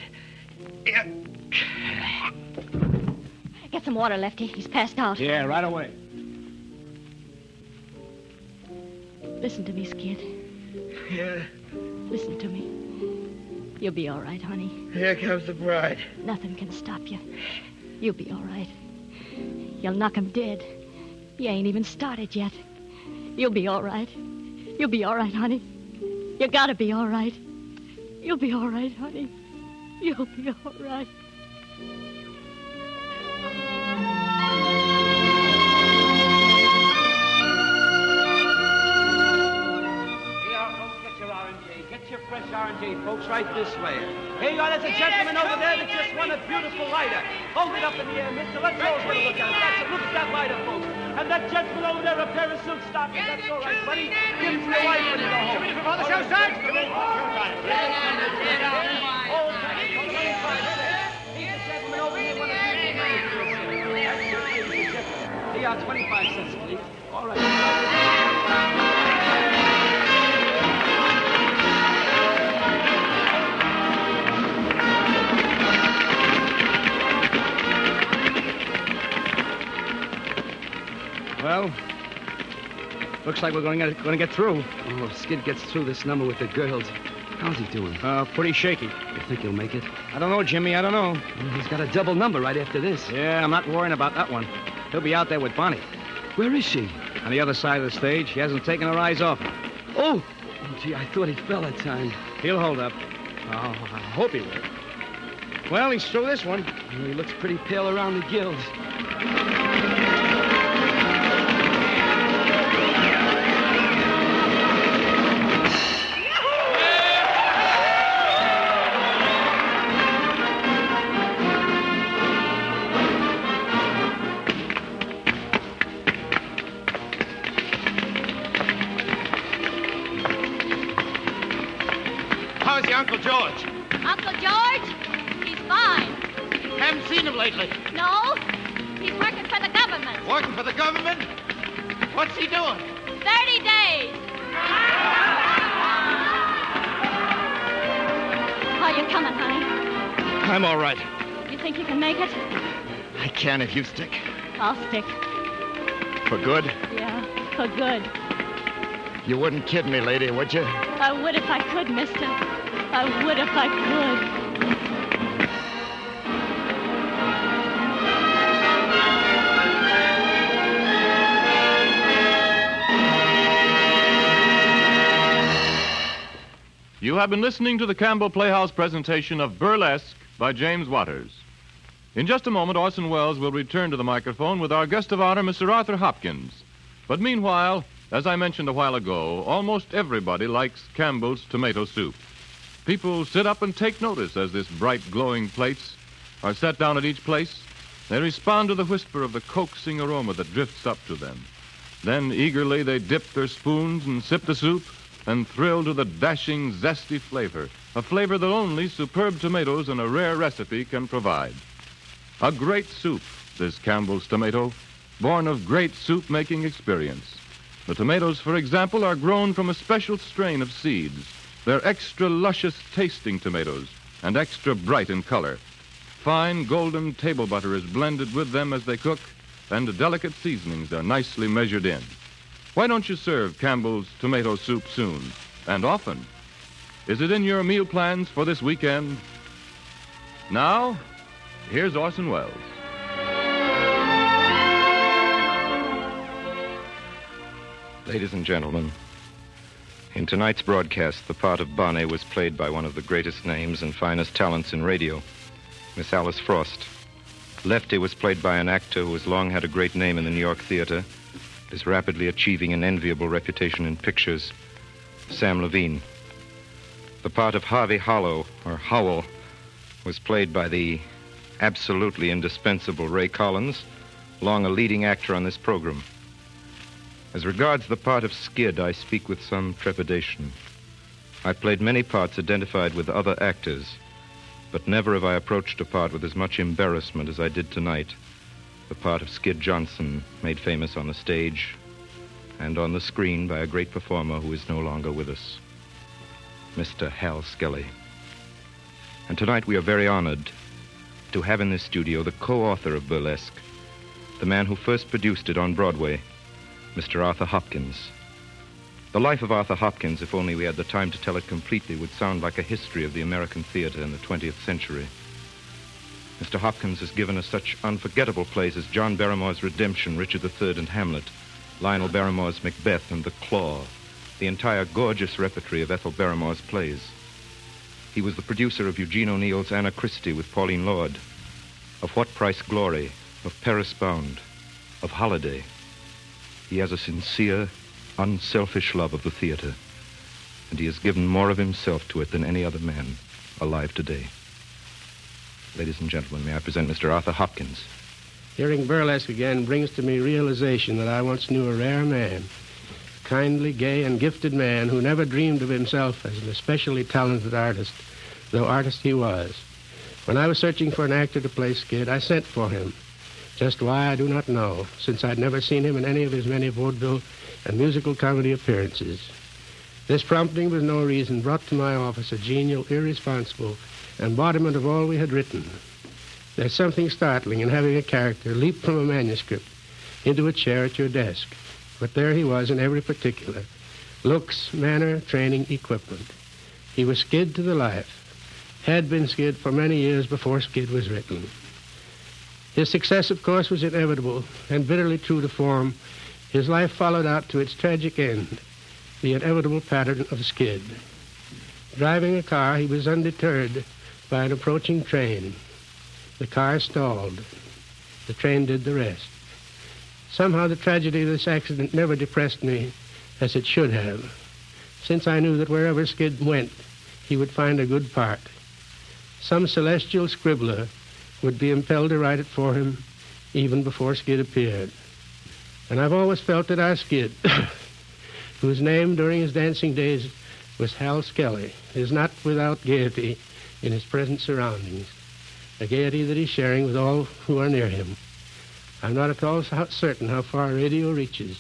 Get some water, Lefty. He's passed out. Yeah, right away. Listen to me, Skid. Yeah. Listen to me. You'll be all right, honey. Here comes the bride. Nothing can stop you. You'll be all right. You'll knock him dead. You ain't even started yet. You'll be all right. You'll be all right, honey. You gotta be all right. You'll be all right, honey. You'll be all right. Get your fresh R&J, folks, right this way. Hey, there's a gentleman over there that just won a beautiful lighter. Hold it up in the air, mister. Let's all get a look at it. That's it. Look at that lighter, folks. And that gentleman over there, a pair of silk stockings. That's all right, buddy. Give it to your wife when you go home. Come in before the show starts. Come in. He's a gentleman over here. One of the beautiful ladies. Here, 25 cents, please. All right. Well, looks like we're going to get through. Oh, if Skid gets through this number with the girls, how's he doing? Pretty shaky. You think he'll make it? I don't know, Jimmy. I don't know. Well, he's got a double number right after this. Yeah, I'm not worrying about that one. He'll be out there with Bonnie. Where is she? On the other side of the stage. She hasn't taken her eyes off him. Oh, gee, I thought he fell that time. He'll hold up. Oh, I hope he will. Well, he's through this one. Well, he looks pretty pale around the gills. How's your Uncle George? Uncle George? He's fine. Haven't seen him lately. No, he's working for the government. Working for the government? What's he doing? 30 days. How you coming, honey? I'm all right. You think you can make it? I can if you stick. I'll stick. For good? Yeah, for good. You wouldn't kid me, lady, would you? I would if I could, mister. I would if I could. You have been listening to the Campbell Playhouse presentation of Burlesque by James Waters. In just a moment, Orson Welles will return to the microphone with our guest of honor, Mr. Arthur Hopkins. But meanwhile, as I mentioned a while ago, almost everybody likes Campbell's tomato soup. People sit up and take notice as this bright, glowing plates are set down at each place. They respond to the whisper of the coaxing aroma that drifts up to them. Then eagerly they dip their spoons and sip the soup and thrill to the dashing, zesty flavor, a flavor that only superb tomatoes and a rare recipe can provide. A great soup, this Campbell's tomato, born of great soup-making experience. The tomatoes, for example, are grown from a special strain of seeds. They're extra luscious tasting tomatoes and extra bright in color. Fine golden table butter is blended with them as they cook, and delicate seasonings are nicely measured in. Why don't you serve Campbell's tomato soup soon, and often? Is it in your meal plans for this weekend? Now, here's Orson Welles. Ladies and gentlemen, in tonight's broadcast, the part of Bonnie was played by one of the greatest names and finest talents in radio, Miss Alice Frost. Lefty was played by an actor who has long had a great name in the New York theater, is rapidly achieving an enviable reputation in pictures, Sam Levine. The part of Harvey Howell was played by the absolutely indispensable Ray Collins, long a leading actor on this program. As regards the part of Skid, I speak with some trepidation. I played many parts identified with other actors, but never have I approached a part with as much embarrassment as I did tonight. The part of Skid Johnson, made famous on the stage and on the screen by a great performer who is no longer with us, Mr. Hal Skelly. And tonight we are very honored to have in this studio the co-author of Burlesque, the man who first produced it on Broadway, Mr. Arthur Hopkins. The life of Arthur Hopkins, if only we had the time to tell it completely, would sound like a history of the American theater in the 20th century. Mr. Hopkins has given us such unforgettable plays as John Barrymore's Redemption, Richard III, and Hamlet, Lionel Barrymore's Macbeth, and The Claw, the entire gorgeous repertory of Ethel Barrymore's plays. He was the producer of Eugene O'Neill's Anna Christie with Pauline Lord, of What Price Glory, of Paris Bound, of Holiday. He has a sincere, unselfish love of the theater, and he has given more of himself to it than any other man alive today. Ladies and gentlemen, may I present Mr. Arthur Hopkins. Hearing Burlesque again brings to me realization that I once knew a rare man, a kindly, gay, and gifted man who never dreamed of himself as an especially talented artist, though artist he was. When I was searching for an actor to play Skid, I sent for him. Just why, I do not know, since I'd never seen him in any of his many vaudeville and musical comedy appearances. This prompting was no reason brought to my office a genial, irresponsible embodiment of all we had written. There's something startling in having a character leap from a manuscript into a chair at your desk. But there he was in every particular. Looks, manner, training, equipment. He was Skid to the life. Had been Skid for many years before Skid was written. His success, of course, was inevitable, and bitterly true to form, his life followed out to its tragic end, the inevitable pattern of Skid. Driving a car, he was undeterred by an approaching train. The car stalled. The train did the rest. Somehow the tragedy of this accident never depressed me as it should have, since I knew that wherever Skid went, he would find a good part. Some celestial scribbler would be impelled to write it for him even before Skid appeared. And I've always felt that our Skid, whose name during his dancing days was Hal Skelly, is not without gaiety in his present surroundings, a gaiety that he's sharing with all who are near him. I'm not at all certain how far radio reaches.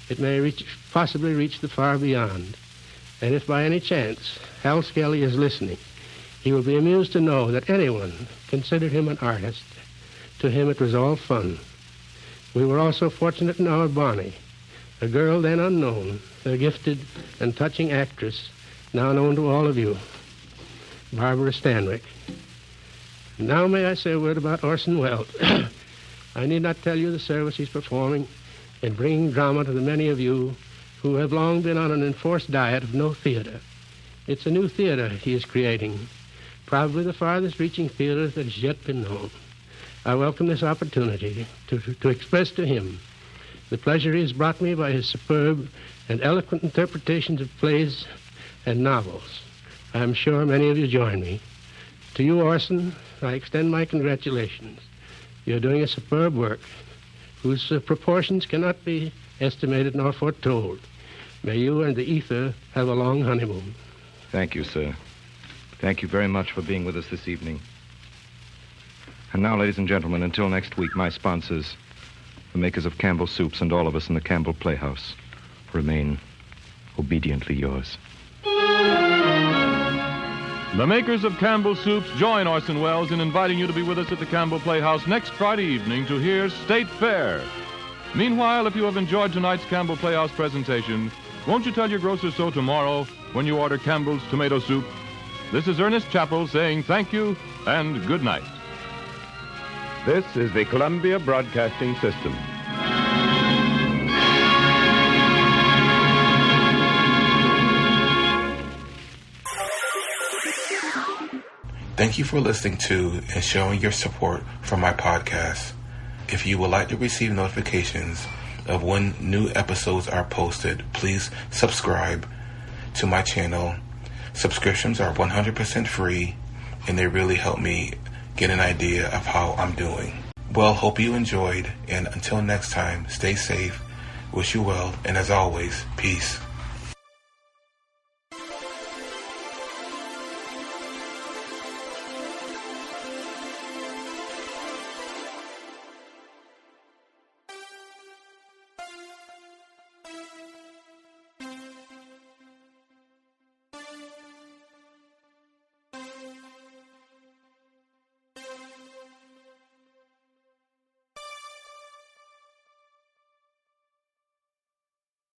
It may possibly reach the far beyond. And if by any chance Hal Skelly is listening, he will be amused to know that anyone considered him an artist. To him it was all fun. We were also fortunate in our Bonnie, a girl then unknown, a gifted and touching actress, now known to all of you, Barbara Stanwyck. Now may I say a word about Orson Welles. I need not tell you the service he's performing in bringing drama to the many of you who have long been on an enforced diet of no theater. It's a new theater he is creating, probably the farthest-reaching theater that has yet been known. I welcome this opportunity to express to him the pleasure he has brought me by his superb and eloquent interpretations of plays and novels. I'm sure many of you join me. To you, Orson, I extend my congratulations. You're doing a superb work whose proportions cannot be estimated nor foretold. May you and the ether have a long honeymoon. Thank you, sir. Thank you very much for being with us this evening. And now, ladies and gentlemen, until next week, my sponsors, the makers of Campbell Soups, and all of us in the Campbell Playhouse, remain obediently yours. The makers of Campbell Soups join Orson Welles in inviting you to be with us at the Campbell Playhouse next Friday evening to hear State Fair. Meanwhile, if you have enjoyed tonight's Campbell Playhouse presentation, won't you tell your grocer so tomorrow when you order Campbell's Tomato Soup? This is Ernest Chappell saying thank you and good night. This is the Columbia Broadcasting System. Thank you for listening to and showing your support for my podcast. If you would like to receive notifications of when new episodes are posted, please subscribe to my channel. Subscriptions are 100% free, and they really help me get an idea of how I'm doing. Well, hope you enjoyed, and until next time, stay safe, wish you well, and as always, peace.